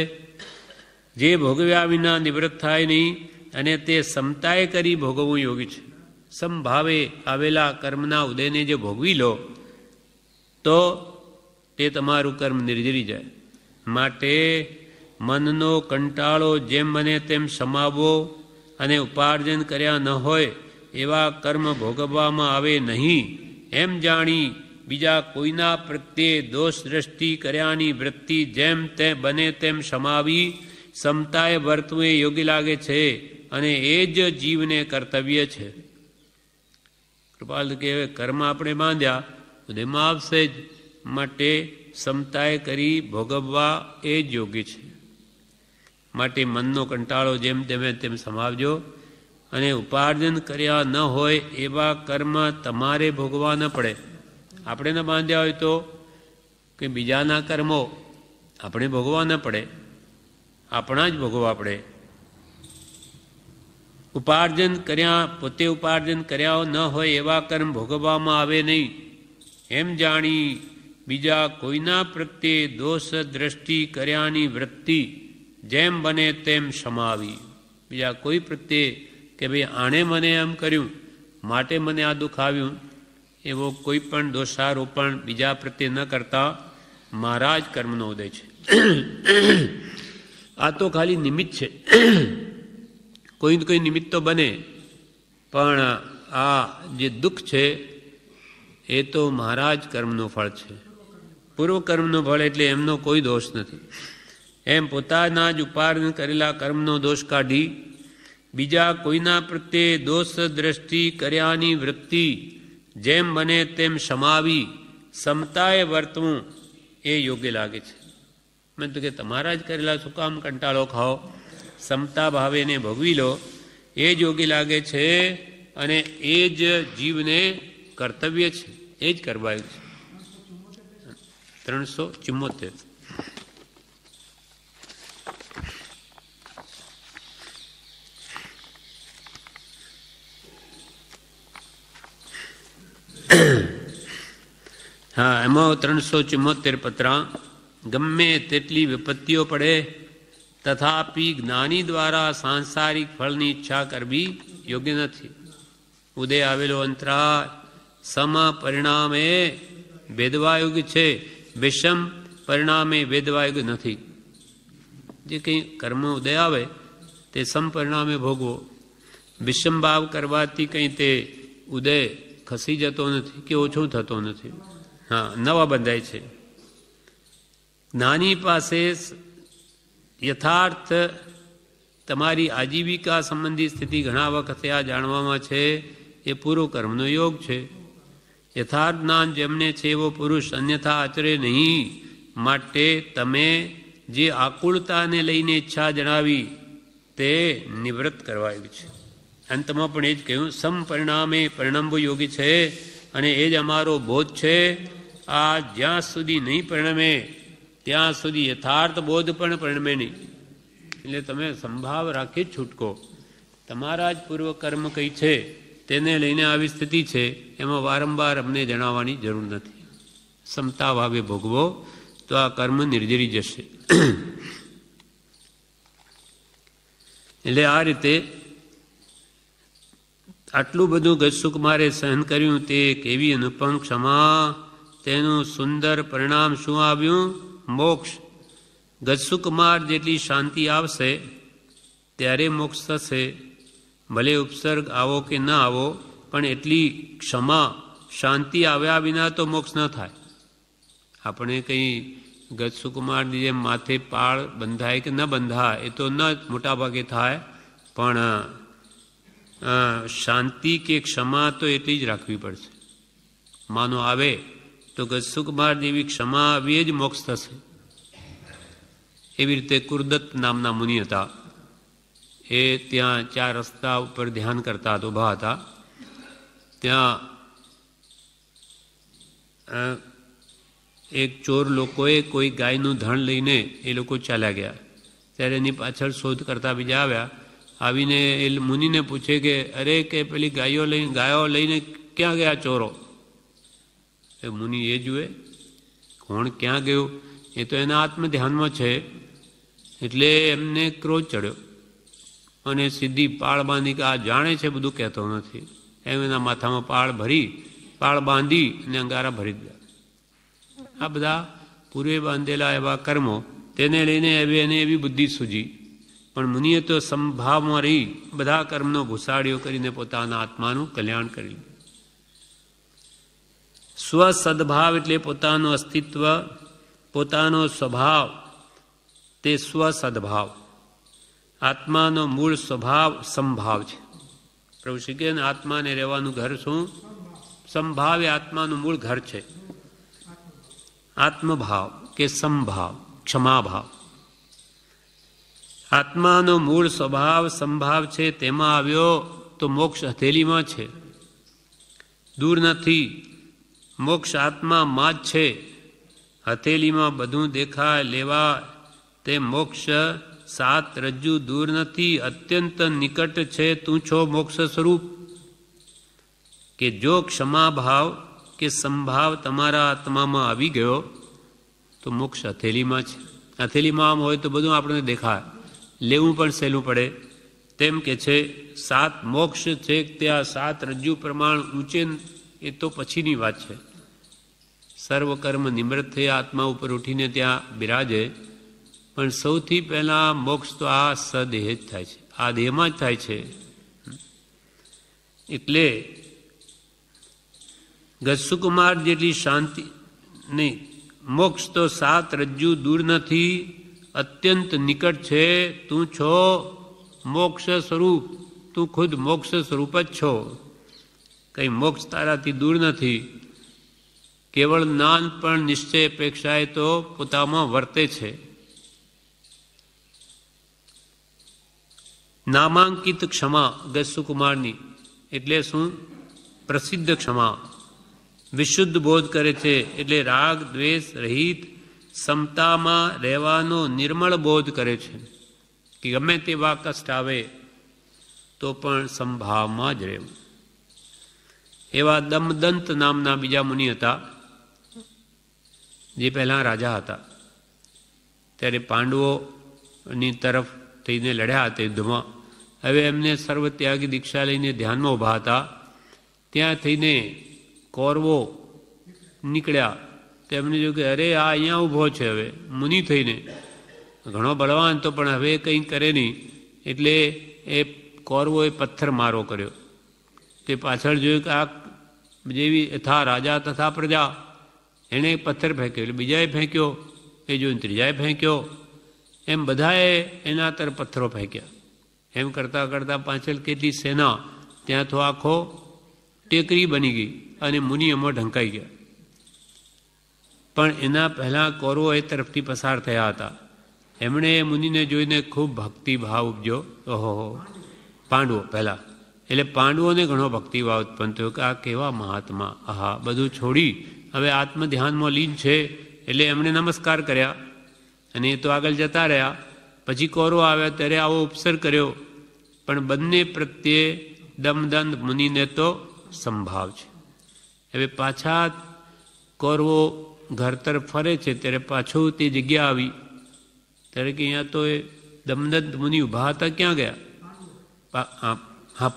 જે ભોગવ્યા વિના નિવૃત્ત થાય નહીં, અને તે સમતાએ કરી ભોગવવું યોગ્ય છે. સમભાવે આવેલા કર્મના ઉદયને જે ભોગવી લો તો તે તમારું કર્મ નિર્જરી જાય. માટે મનનો કંટાળો જેમ બને તેમ સમાવવો અને ઉપાર્જન કર્યા ન હોય એવા કર્મ ભોગવવામાં આવે નહીં એમ જાણી બીજા કોઈના પ્રત્યે દોષ દ્રષ્ટિ કર્યાની વૃત્તિ જેમ તે બને તેમ સમાવી સમતાએ વર્તવું એ યોગ્ય લાગે છે, અને એ જ જીવને કર્તવ્ય છે. કૃપાલ કે કર્મ આપણે બાંધ્યા ઉદયમાં આવશે જ, માટે સમતાએ કરી ભોગવવા એ જ યોગ્ય છે. માટે મનનો કંટાળો જેમ તેમ સમાવજો, અને ઉપાર્જન કર્યા ન હોય એવા કર્મ તમારે ભોગવા ન પડે. આપણે ન બાંધ્યા હોય તો કે બીજાના કર્મો આપણે ભોગવા ન પડે, આપણા જ ભોગવવા પડે. ઉપાર્જન કર્યા પોતે ઉપાર્જન કર્યા ન હોય એવા કર્મ ભોગવવામાં આવે નહીં એમ જાણી બીજા કોઈના પ્રત્યે દોષ દ્રષ્ટિ કર્યાની વૃત્તિ જેમ બને તેમ સમાવી. બીજા કોઈ પ્રત્યે કે ભાઈ આણે મને એમ કર્યું માટે મને આ દુઃખ આવ્યું એવો કોઈ પણ દોષારોપણ બીજા પ્રત્યે ન કરતા મારા જ કર્મનો ઉદય છે. આ તો ખાલી નિમિત્ત છે. કોઈ નિમિત્ત તો બને, પણ આ જે દુઃખ છે એ તો મારા જ કર્મનું ફળ છે. પૂર્વ કર્મનું ફળ એટલે એમનો કોઈ દોષ નથી. એમ પોતાના જ ઉપાર્જન કરેલા કર્મનો દોષ કાઢી બીજા કોઈના પ્રત્યે દોષ દ્રષ્ટિ કર્યાની વૃત્તિ જેમ બને તેમ સમાવી સમતાએ વર્તવું એ યોગ્ય લાગે છે. મેં તો કે તમારા જ કરેલા શું કામ કંટાળો ખાઓ, સમતા ભાવે એને ભોગવી લો એ જ યોગ્ય લાગે છે, અને એ જ જીવને કર્તવ્ય છે, એ જ કરવાયું છે. 374 ॐ હા, એમાં 374 પત્રા. ગમે તેટલી વિપત્તિઓ પડે તથાપી જ્ઞાની દ્વારા સાંસારિક ફળની ઈચ્છા કરવી યોગ્ય નથી. ઉદય આવેલો અંતરાળ સમ પરિણામે ભેદવાયુગ છે, વિષમ પરિણામે ભેદવાયુગ નથી. જે કંઈ કર્મ ઉદય આવે તે સમ પરિણામે ભોગવો. વિષમ ભાવ કરવાથી કંઈ તે ઉદય ખસી જતો નથી કે ઓછો થતો નથી. હા, નવા બંધાય છે. જ્ઞાની પાસે યથાર્થ તમારી આજીવિકા સંબંધી સ્થિતિ ઘણા વખતે આ જાણવામાં છે એ પૂર્વ કર્મનો યોગ છે. યથાર્થ જ્ઞાન જેમને છે એવો પુરુષ અન્યથા આચરે નહીં. માટે તમે જે આકુળતાને લઈને ઈચ્છા જણાવી તે નિવૃત્ત કરવાયું છે. અંતમાં પણ એ જ કહ્યું, સમ પરિણામે પરિણમવું યોગી છે અને એ જ અમારો બોધ છે. આ જ્યાં સુધી નહીં પરિણમે ત્યાં સુધી યથાર્થ બોધ પણ પરિણમે નહીં. એટલે તમે સંભાવ રાખી જ છૂટકો. તમારા જ પૂર્વ કર્મ કંઈ છે તેને લઈને આવી સ્થિતિ છે, એમાં વારંવાર અમને જણાવવાની જરૂર નથી. સમતા ભાવે ભોગવો તો આ કર્મ નિર્જરી જશે. એટલે આ રીતે આટલું બધું ગજસુકુમારે સહન કર્યું તે કેવી અનુપમ ક્ષમા. તેનું સુંદર પરિણામ શું આવ્યું? મોક્ષ. ગજસુકુમાર જેટલી શાંતિ આવશે ત્યારે મોક્ષ થશે. ભલે ઉપસર્ગ આવો કે ન આવો, પણ એટલી ક્ષમા શાંતિ આવ્યા વિના તો મોક્ષ ન થાય. આપણે કંઈ ગજસુકુમારની જેમ માથે પાળ બંધાય કે ન બંધાય એ તો ન મોટાભાગે થાય, પણ શાંતિ કે ક્ષમા તો એટલી જ રાખવી પડશે. માનો આવે તો ગજસુકુમાર જેવી ક્ષમા આવી જ મોક્ષ થશે. એવી રીતે કુરદત્ત નામના મુનિ હતા. એ ત્યાં 4 રસ્તા ઉપર ધ્યાન કરતા ઊભા હતા. ત્યાં એક ચોર લોકોએ કોઈ ગાયનું ધણ લઈને એ લોકો ચાલ્યા ગયા. ત્યારે એની પાછળ શોધ કરતા બીજા આવ્યા. આવીને એ મુનિને પૂછે કે અરે કે પેલી ગાયો લઈને ક્યાં ગયા ચોરો? એ મુનિ એ જુએ કોણ ક્યાં ગયું, એ તો એના આત્મધ્યાનમાં છે. એટલે એમને ક્રોધ ચડ્યો અને સીધી પાળ બાંધી કે આ જાણે છે બધું કહેતો નથી એમ એના માથામાં પાળ બાંધી અને અંગારા ભરી દીધા. આ બધા પૂર્વે બાંધેલા એવા કર્મો, તેને લઈને એને એવી બુદ્ધિ સૂજી. પણ મુનિએ તો સંભાવમાં રહી બધા કર્મનો ભૂસાડીઓ કરીને પોતાના આત્માનું કલ્યાણ કરી લીધું. સ્વસદભાવ એટલે પોતાનું અસ્તિત્વ, પોતાનો સ્વભાવ, તે સ્વસદભાવ. આત્માનો મૂળ સ્વભાવ સંભાવ છે. પ્રભુ શ્રી કૃષ્ણ આત્માને રહેવાનું ઘર શું? સંભાવ એ આત્માનું મૂળ ઘર છે. આત્મભાવ કે સંભાવ, ક્ષમાભાવ. આત્માનો મૂળ સ્વભાવ સંભાવ છે. તેમાં આવ્યો તો મોક્ષ હથેલીમાં છે, દૂર નથી. મોક્ષ આત્મામાં જ છે. હથેલીમાં બધું દેખાય લેવા તે મોક્ષ 7 રજ્જુ દૂર નથી, અત્યંત નિકટ છે. તું છો મોક્ષ સ્વરૂપ. કે જો ક્ષમાભાવ કે સંભાવ તમારા આત્મામાં આવી ગયો તો મોક્ષ હથેલીમાં છે. હથેલીમાં આમ હોય તો બધું આપણને દેખાય, લેવું પણ સહેલું પડે. તેમ કે છે 7 મોક્ષ છે, ત્યાં 7 રજ્જુ પ્રમાણ ઊંચે, એ તો પછીની વાત છે. સર્વકર્મ નિમૃત થઈ આત્મા ઉપર ઉઠીને ત્યાં બિરાજે. પણ સૌથી પહેલાં મોક્ષ તો આ સદેહ જ થાય છે, આ દેહમાં જ થાય છે. એટલે ગજસુકુમાર જેટલી શાંતિ નહીં, મોક્ષ તો 7 રજ્જુ દૂર નથી, અત્યંત નિકટ છે. તું છો મોક્ષ સ્વરૂપ, તું ખુદ મોક્ષ સ્વરૂપ જ છો. કંઈ મોક્ષ તારાથી દૂર નથી. કેવળ જ્ઞાન પણ નિશ્ચય અપેક્ષાએ તો પોતામાં વર્તે છે. નામાંકિત ક્ષમા ગજસુકુમારની એટલે શું? પ્રસિદ્ધ ક્ષમા. વિશુદ્ધ બોધ કરે છે એટલે રાગ દ્વેષ રહિત સમતામાં રહેવાનો નિર્મળ બોધ કરે છે. કે ગમે તેવા કષ્ટ આવે તો પણ સંભાવમાં જ રહેવું. એવા દમદંત નામના બીજા મુનિ હતા. જે પહેલાં રાજા હતા, ત્યારે પાંડવોની તરફ થઈને લડ્યા હતા યુદ્ધમાં. હવે એમને સર્વત્યાગી દીક્ષા લઈને ધ્યાનમાં ઊભા હતા. ત્યાં થઈને કૌરવો નીકળ્યા. તેમને જોયું કે અરે આ અહીંયા ઊભો છે, હવે મુનિ થઈને ઘણો બળવાન તો પણ હવે કંઈ કરે નહીં. એટલે એ કૌરવોએ પથ્થર મારો કર્યો. તે પાછળ જોયું કે આ જેવી યથા રાજા તથા પ્રજા, એણે એક પથ્થર ફેંક્યો, એટલે બીજાએ ફેંક્યો, એ જોઈને ત્રીજાએ ફેંક્યો, એમ બધાએ એના તરફ પથ્થરો ફેંક્યા. એમ કરતાં કરતાં પાછળ કેટલી સેના ત્યાં તો આખો ટેકરી બની ગઈ અને મુનિ એમાં ઢંકાઈ ગયા. પણ એના પહેલાં કૌરવો એ તરફથી પસાર થયા હતા. એમણે મુનિને જોઈને ખૂબ ભક્તિભાવ ઉપજ્યો. ઓહો, પાંડવો પહેલાં, એટલે પાંડવોને ઘણો ભક્તિભાવ ઉત્પન્ન થયો કે આ કેવા મહાત્મા, આહા, બધું છોડી હવે આત્મધ્યાનમાં લીન છે. એટલે એમણે નમસ્કાર કર્યા અને એ તો આગળ જતા રહ્યા. પછી કૌરવો આવ્યા ત્યારે આવો ઉપસર કર્યો. પણ બંને પ્રત્યે દમદંત મુનિને તો સંભાવ છે. હવે પાછા કૌરવો ઘર તરફ ફરે છે ત્યારે પાછું તે જગ્યા આવી. ત્યારે કે અહીંયા તો એ દમદંત મુનિ ઊભા હતા, ક્યાં ગયા? હા,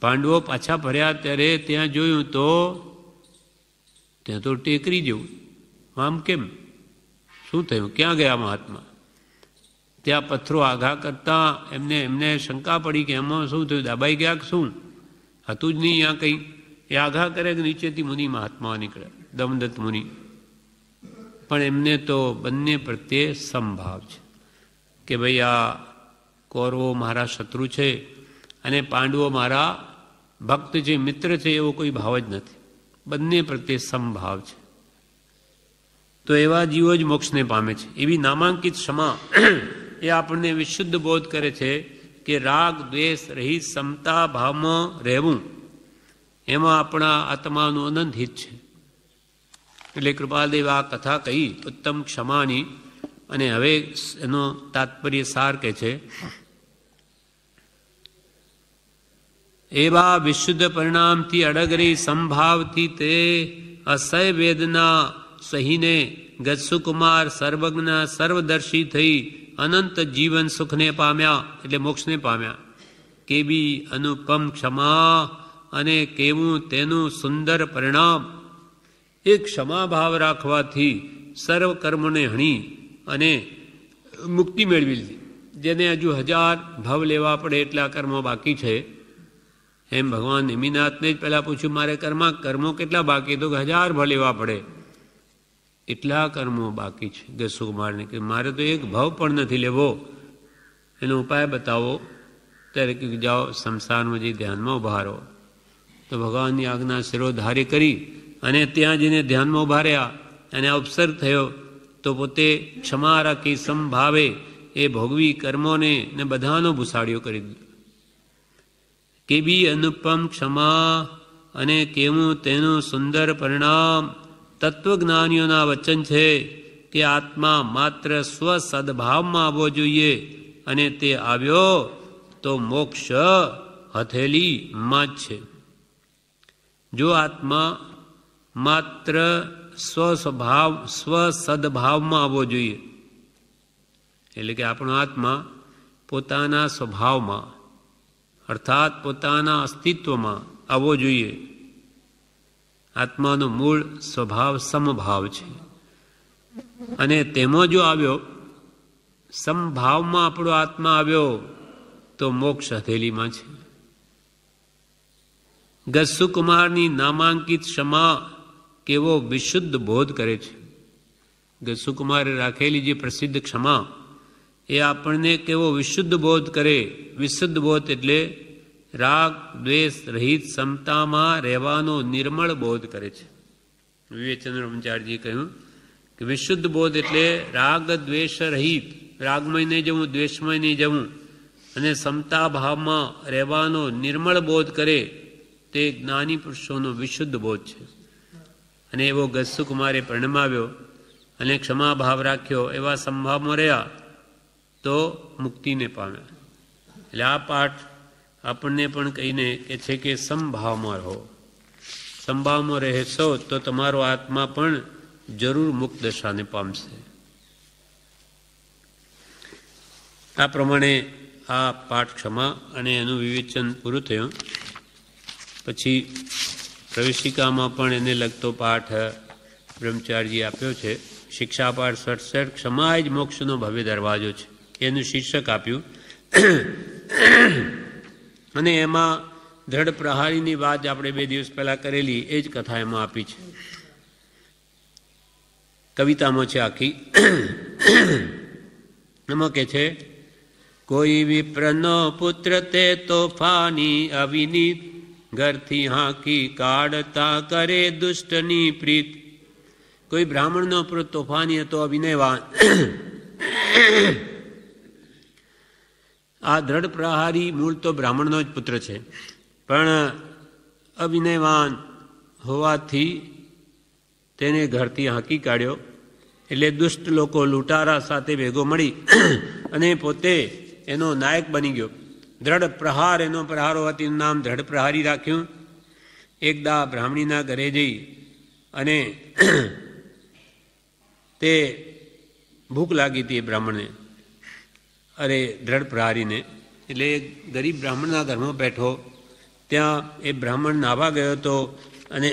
પાંડવો પાછા ફર્યા ત્યારે ત્યાં જોયું તો ત્યાં તો ટેકરી જેવું. આમ કેમ? શું થયું? ક્યાં ગયા મહાત્મા? ત્યાં પથ્થરો આઘા કરતા એમને શંકા પડી કે એમાં શું થયું? દાબાઈ ગયા કે શું? હતું જ નહીં અહીંયા કંઈ. એ આઘા કરે કે નીચેથી મુનિ મહાત્મા નીકળ્યા, દમદત્ત મુનિ. પણ એમને તો બંને પ્રત્યે સમભાવ છે કે ભાઈ આ કૌરવો મારા શત્રુ છે અને પાંડવો મારા ભક્ત છે, મિત્ર છે, એવો કોઈ ભાવ જ નથી. બંને પ્રત્યે સમભાવ છે. તો એવા જીવો જ મોક્ષને પામે છે. એવી નામાંકિત ક્ષમા એ આપણને વિશુદ્ધ બોધ કરે છે કે રાગ દ્વેષ રહિત સમતા ભાવમાં રહેવું, એમાં આપણા આત્માનું અનંત હિત છે. એટલે કૃપાલદેવ આ કથા કહી ઉત્તમ ક્ષમાની, અને હવે એનો તાત્પર્ય સાર કે છે, એવા વિશુદ્ધ પરિણામથી અડગરી સંભાવથી તે અસહ્ય વેદના સહીને ગજસુકુમાર સર્વજ્ઞ સર્વદર્શી થઈ અનંત જીવન સુખને પામ્યા, એટલે મોક્ષને પામ્યા. કેવી અનુપમ ક્ષમા અને કેવું તેનું સુંદર પરિણામ. એ ક્ષમા ભાવ રાખવાથી સર્વ કર્મોને હણી અને મુક્તિ મેળવી લીધી. જેને હજુ 1000 ભવ લેવા પડે એટલા કર્મો બાકી છે. એમ ભગવાન નેમિનાથને જ પહેલાં પૂછ્યું, મારે કર્મો કેટલા બાકી? તો 1000 ભવ લેવા પડે એટલા કર્મો બાકી છે. ગજસુકુમારને કે મારે તો એક ભવ પણ નથી લેવો, એનો ઉપાય બતાવો. ત્યારે કે જાઓ સંસારમાં જે ધ્યાનમાં ઉભા રહો. તો ભગવાનની આજ્ઞા શિરોધારી કરી અને ત્યાં જઈને ધ્યાનમાં ઉભા રહ્યા અને અવસર થયો તો પોતે ક્ષમા રાખી સમભાવે એ ભોગવી કર્મોને ને બધાનો ભૂસાડીઓ કરી દીધો. કેવી અનુપમ ક્ષમા અને કેવું તેનું સુંદર પરિણામ. તત્વજ્ઞાનીઓના વચન છે કે આત્મા માત્ર સ્વ સદભાવમાં આવવો જોઈએ, અને તે આવ્યો તો મોક્ષ હથેલીમાં જ છે. જો આત્મા માત્ર સ્વ સદભાવમાં આવવો જોઈએ, એટલે કે આપણો આત્મા પોતાના સ્વભાવમાં અર્થાત પોતાના અસ્તિત્વમાં આવવો જોઈએ. આત્માનો મૂળ સ્વભાવ સમભાવ છે, અને તેમાં જો આવ્યો, સમભાવમાં આપણો આત્મા આવ્યો તો મોક્ષ હથેલીમાં છે. ગજસુકુમારની નામાંકિત ક્ષમા કેવો વિશુદ્ધ બોધ કરે છે. ગજસુકુમારે રાખેલી જે પ્રસિદ્ધ ક્ષમા એ આપણને કેવો વિશુદ્ધ બોધ કરે. વિશુદ્ધ બોધ એટલે રાગ દ્વેષ રહિત સમતામાં રહેવાનો નિર્મળ બોધ કરે છે. વિવેચંદ્ર બ્રહ્મચારીજીએ કહ્યું કે વિશુદ્ધ બોધ એટલે રાગ દ્વેષ રહિત, રાગમય નહીં જવું, દ્વેષમય નહીં જવું, અને સમતા ભાવમાં રહેવાનો નિર્મળ બોધ કરે, તે જ્ઞાની પુરુષોનો વિશુદ્ધ બોધ છે. અને એવો ગજસુકુમારે પરિણમાવ્યો અને ક્ષમા ભાવ રાખ્યો, એવા સંભાવમાં રહ્યા તો મુક્તિને પામ્યા. એટલે આ પાઠ આપણને પણ કહીને કે છે કે સમભાવમાં રહો. સંભાવમાં રહેશો તો તમારો આત્મા પણ જરૂર મુક્ત દશાને પામશે. આ પ્રમાણે આ પાઠ ક્ષમા અને એનું વિવેચન પૂરું થયું. પછી પ્રવેશિકામાં પણ એને લગતો પાઠ બ્રહ્મચારીજીએ આપ્યો છે. શિક્ષાપાઠ 67 ક્ષમા જ મોક્ષનો ભવ્ય દરવાજો છે એનું શીર્ષક આપ્યું. અને એમાં દ્રઢ પ્રહારીની વાત આપણે 2 દિવસ પહેલાં કરેલી એ જ કથા એમાં આપી છે. કવિતામાં છે આખી. એમાં કે છે, કોઈ વિપ્રનો પુત્ર તે તોફાની અવિનીત, ઘરથી હાંકી કાઢતા કરે દુષ્ટની પ્રીત. કોઈ બ્રાહ્મણનો પુત્ર તોફાની હતો, અવિનયવાન. આ દ્રઢ પ્રહારી મૂળ તો બ્રાહ્મણનો જ પુત્ર છે, પણ અવિનયવાન હોવાથી તેને ઘરથી હાંકી કાઢ્યો. એટલે દુષ્ટ લોકો લૂંટારા સાથે ભેગો મળી અને પોતે એનો નાયક બની ગયો. દ્રઢ પ્રહાર એનો પ્રહાર હોવાથી નામ દ્રઢ પ્રહારી રાખ્યું. એકદા બ્રાહ્મણીના ઘરે જઈ અને તે ભૂખ લાગી હતી એ બ્રાહ્મણને, અરે દ્રઢ પ્રહારીને. એટલે ગરીબ બ્રાહ્મણના ઘરમાં બેઠો. ત્યાં એ બ્રાહ્મણ નાહવા ગયો હતો અને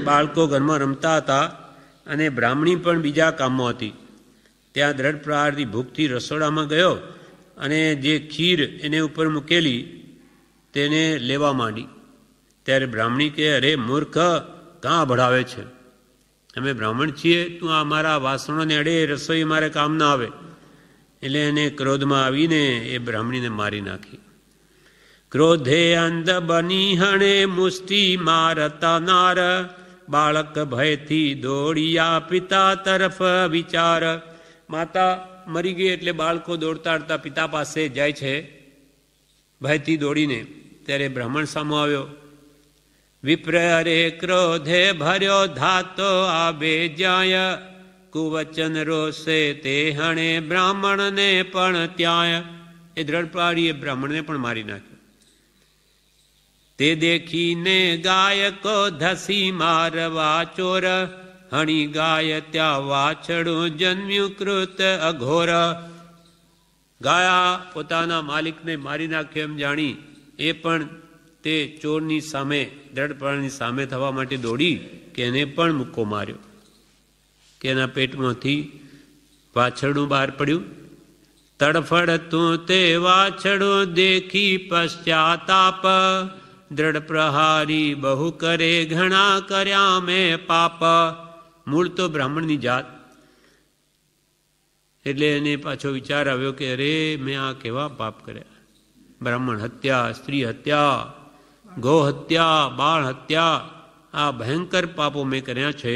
બાળકો ઘરમાં રમતા હતા અને બ્રાહ્મણી પણ બીજા કામમાં હતી. ત્યાં દ્રઢ પ્રહારથી ભૂખથી રસોડામાં ગયો અને જે ખીર એને ઉપર મૂકેલી તેને લેવા માંડી. ત્યારે બ્રાહ્મણી કહે, અરે મૂર્ખ, કાં ભળાવે છે? અમે બ્રાહ્મણ છીએ, તું આ મારા વાસણોને અડે, રસોઈ મારે કામ ના આવે. એટલે એને ક્રોધમાં આવીને એ બ્રાહ્મણીને મારી નાખી. ક્રોધે અંધ બની હણે મુષ્ટિ મારતા નાર, બાળક ભયથી દોડિયા પિતા તરફ વિચાર. માતા મરી ગઈ એટલે બાળકો દોડતા દોડતા પિતા પાસે જાય છે ભયથી દોડીને. ત્યારે બ્રાહ્મણ સામો આવ્યો. વિપ્ર રે ક્રોધે ભર્યો ધાતો આબે જાય, કુવચન રોષે તે હણે બ્રાહ્મણને પણ ત્યાંય. એ દ્રઢ પ્રહારીએ બ્રાહ્મણને પણ મારી નાખ્યો. તે દેખીને ગાયકો ધસી મારવા ચોર, હણી ગાય ત્યાં વાછડું જન્મ્યું કૃત અઘોર. ગાયા પોતાના માલિકને મારી નાખ્યો એમ જાણી એ પણ તે ચોરની સામે, દ્રઢ પ્રહારીની સામે થવા માટે દોડી કે એને પણ મુક્કો માર્યો કે એના પેટમાંથી વાછરડું બહાર પડ્યું. તડફડતું તે વાછડું દેખી પશ્ચાતાપ, દ્રઢ પ્રહારી બહુ કરે ઘણા કર્યા મેં પાપ. મૂળ તો બ્રાહ્મણની જાત, એટલે એને પાછો વિચાર આવ્યો કે અરે મેં આ કેવા પાપ કર્યા. બ્રાહ્મણ હત્યા, સ્ત્રી હત્યા, ગૌ હત્યા, બાળ હત્યા, આ ભયંકર પાપો મેં કર્યા છે,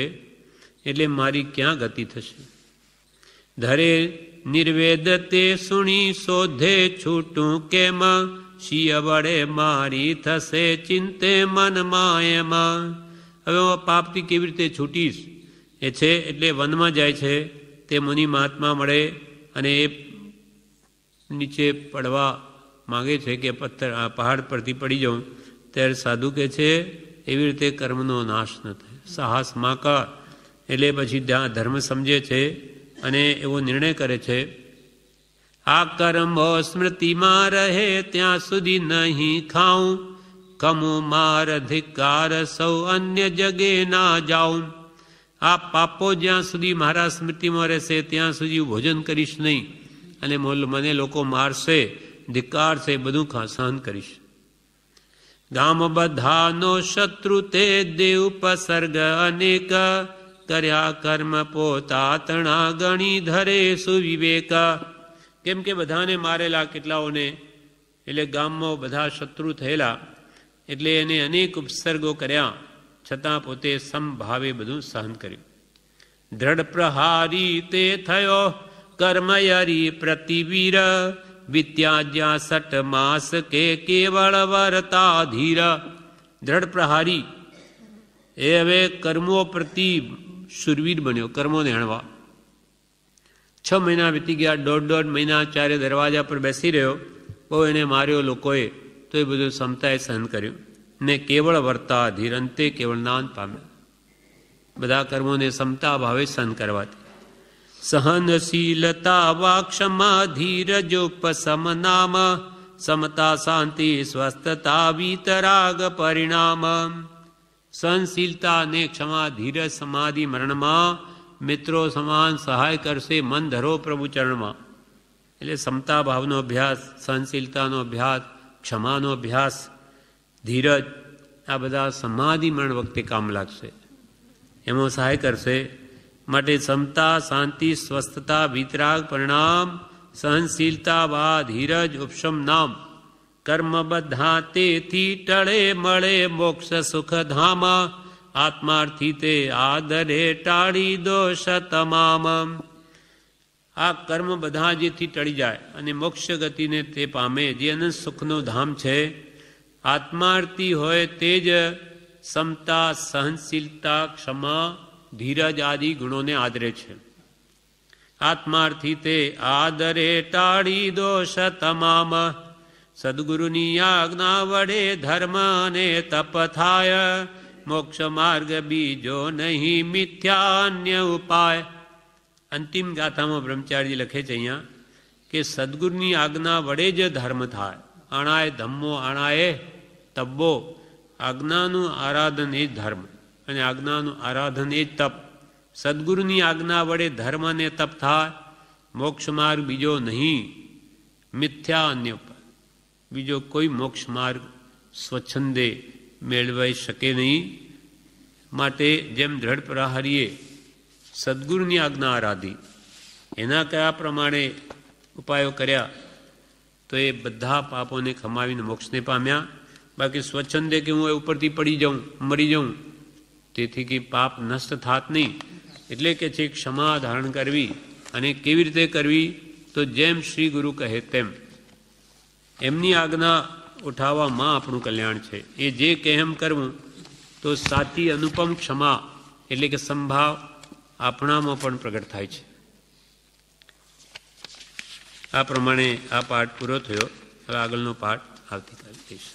એટલે મારી ક્યાં ગતિ થશે. ધરે નિર્વેદ તે સુણી શોધે છૂટું કેમ, શિય વડે મારી થશે ચિંતે મનમાં એમાં. હવે હું પાપથી કેવી રીતે છૂટીશ એ છે. એટલે વનમાં જાય છે. તે મુનિ મહાત્મા મળે અને એ નીચે પડવા માગે છે કે પથ્થર આ પહાડ પરથી પડી જાઉં. ત્યારે સાધુ કહે છે એવી રીતે કર્મનો નાશ ન થાય, સાહસ માં કર. એટલે પછી ત્યાં ધર્મ સમજે છે અને એવો નિર્ણય કરે છે, આ કર્મો સ્મૃતિમાં રહે ત્યાં સુધી નહીં ખાઉં, કમુ માર ધિકાર સૌ અન્ય જગે ના જાઉં. આ પાપો જ્યાં સુધી મારા સ્મૃતિમાં રહેશે ત્યાં સુધી હું ભોજન કરીશ નહીં, અને મને લોકો મારશે, ધિક્કારશે, બધું સહન કરીશ. ગામ બધાનો શત્રુ તે દેવ પસર્ગ અનેક, કર્યા કર્મ પોતા તણા ગણી ધરે સુવિવેક. કેમ કે બધાને મારેલા કેટલાઓને, એટલે ગામમાં બધા શત્રુ થયેલા, એટલે એને અનેક ઉપસર્ગો કર્યા, છતાં પોતે સમભાવે બધું સહન કર્યું. દ્રઢ પ્રહારી તે થયો કર્મયરી પ્રતિવીર, વિત્યાજ્યા 60 માસ કે કેવળ વર્તા ધીર. દ્રઢ પ્રહારી એ હવે કર્મો પ્રતિ શુરવીર બન્યો, કર્મોને હણવા. 6 મહિના વીતી ગયા, 1.5 મહિના ચારે દરવાજા પર બેસી રહ્યો. બહુ એને માર્યો લોકોએ, તો એ બધું સમતાએ સહન કર્યું ને કેવળ વર્તા ધીર, અંતે કેવળ નાન પામ્યા. બધા કર્મોને સમતા ભાવે સહન કરવાથી. સહનશીલતા વા ક્ષમા ધીરજોપશમ નામ સમતા શાંતિ સ્વસ્થતા વીતરાગ પરિણામ. સહનશીલતા અને ક્ષમા ધીરજ સમાધિ મરણમાં મિત્રો સમાન સહાય કરશે મન ધરો પ્રભુ ચરણમાં. એટલે સમતા ભાવનો અભ્યાસ, સહનશીલતાનો અભ્યાસ, ક્ષમાનો અભ્યાસ, ધીરજ, આ બધા સમાધિ મરણ વખતે કામ લાગશે, એમાં સહાય કરશે. માટે સમતા શાંતિ સ્વસ્થતા વિતરાગ પરિણામ સહનશીલતા વા ધીરજ ઉપશમ નામ કર્મ બધા તેથી ટળે મળે મોક્ષ સુખ ધામ આત્માર્થી તે આદરે ટાળી દોષ તમામ. આ કર્મ બધા જેથી ટળી જાય અને મોક્ષ ગતિને તે પામે, જે અનંત સુખનો ધામ છે. આત્માર્થી હોય તે જ સમતા સહનશીલતા ક્ષમા ધીરજ આદિ ગુણોને આદરે છે. આત્માર્થી તે આદરે ટાળી દોષ તમામ. સદગુરુની આજ્ઞા વડે ધર્મ અને તપ થાય મોક્ષ માર્ગ બીજો નહીં મિથ્યાન્ય ઉપાય. અંતિમ ગાથામાં બ્રહ્મચારીજી લખે છે અહીંયા કે સદગુરુની આજ્ઞા વડે જ ધર્મ થાય. આણાય ધમ્મો આણાએ તબ્બો. આજ્ઞાનું આરાધન એ જ ધર્મ અને આજ્ઞાનું આરાધન એ જ તપ. સદગુરુની આજ્ઞા વડે ધર્મ અને તપ થાય. મોક્ષ માર્ગ બીજો નહીં મિથ્યા અન્ય ઉપાય. બીજો કોઈ મોક્ષ માર્ગ સ્વચ્છંદે મેળવાઈ શકે નહીં. માટે જેમ દ્રઢ પ્રહારીએ સદગુરુની આજ્ઞા આરાધી, એના કયા પ્રમાણે ઉપાયો કર્યા તો એ બધા પાપોને ખમાવીને મોક્ષને પામ્યા. બાકી સ્વચ્છંદે કે હું ઉપરથી પડી જાઉં, મરી જાઉં, તેથી કે પાપ નષ્ટ થાત નહીં. એટલે કે છે ક્ષમા ધારણ કરવી. અને કેવી રીતે કરવી? તો જેમ શ્રી ગુરુ કહે તેમ એમની આજ્ઞા ઉઠાવવામાં આપણું કલ્યાણ છે. એ જે કહે એમ કરવું તો સાચી અનુપમ ક્ષમા એટલે કે સંભાવ આપણામાં પણ પ્રગટ થાય છે. આ પ્રમાણે આ પાઠ પૂરો થયો. હવે આગળનો પાઠ આવતીકાલે થઈશ.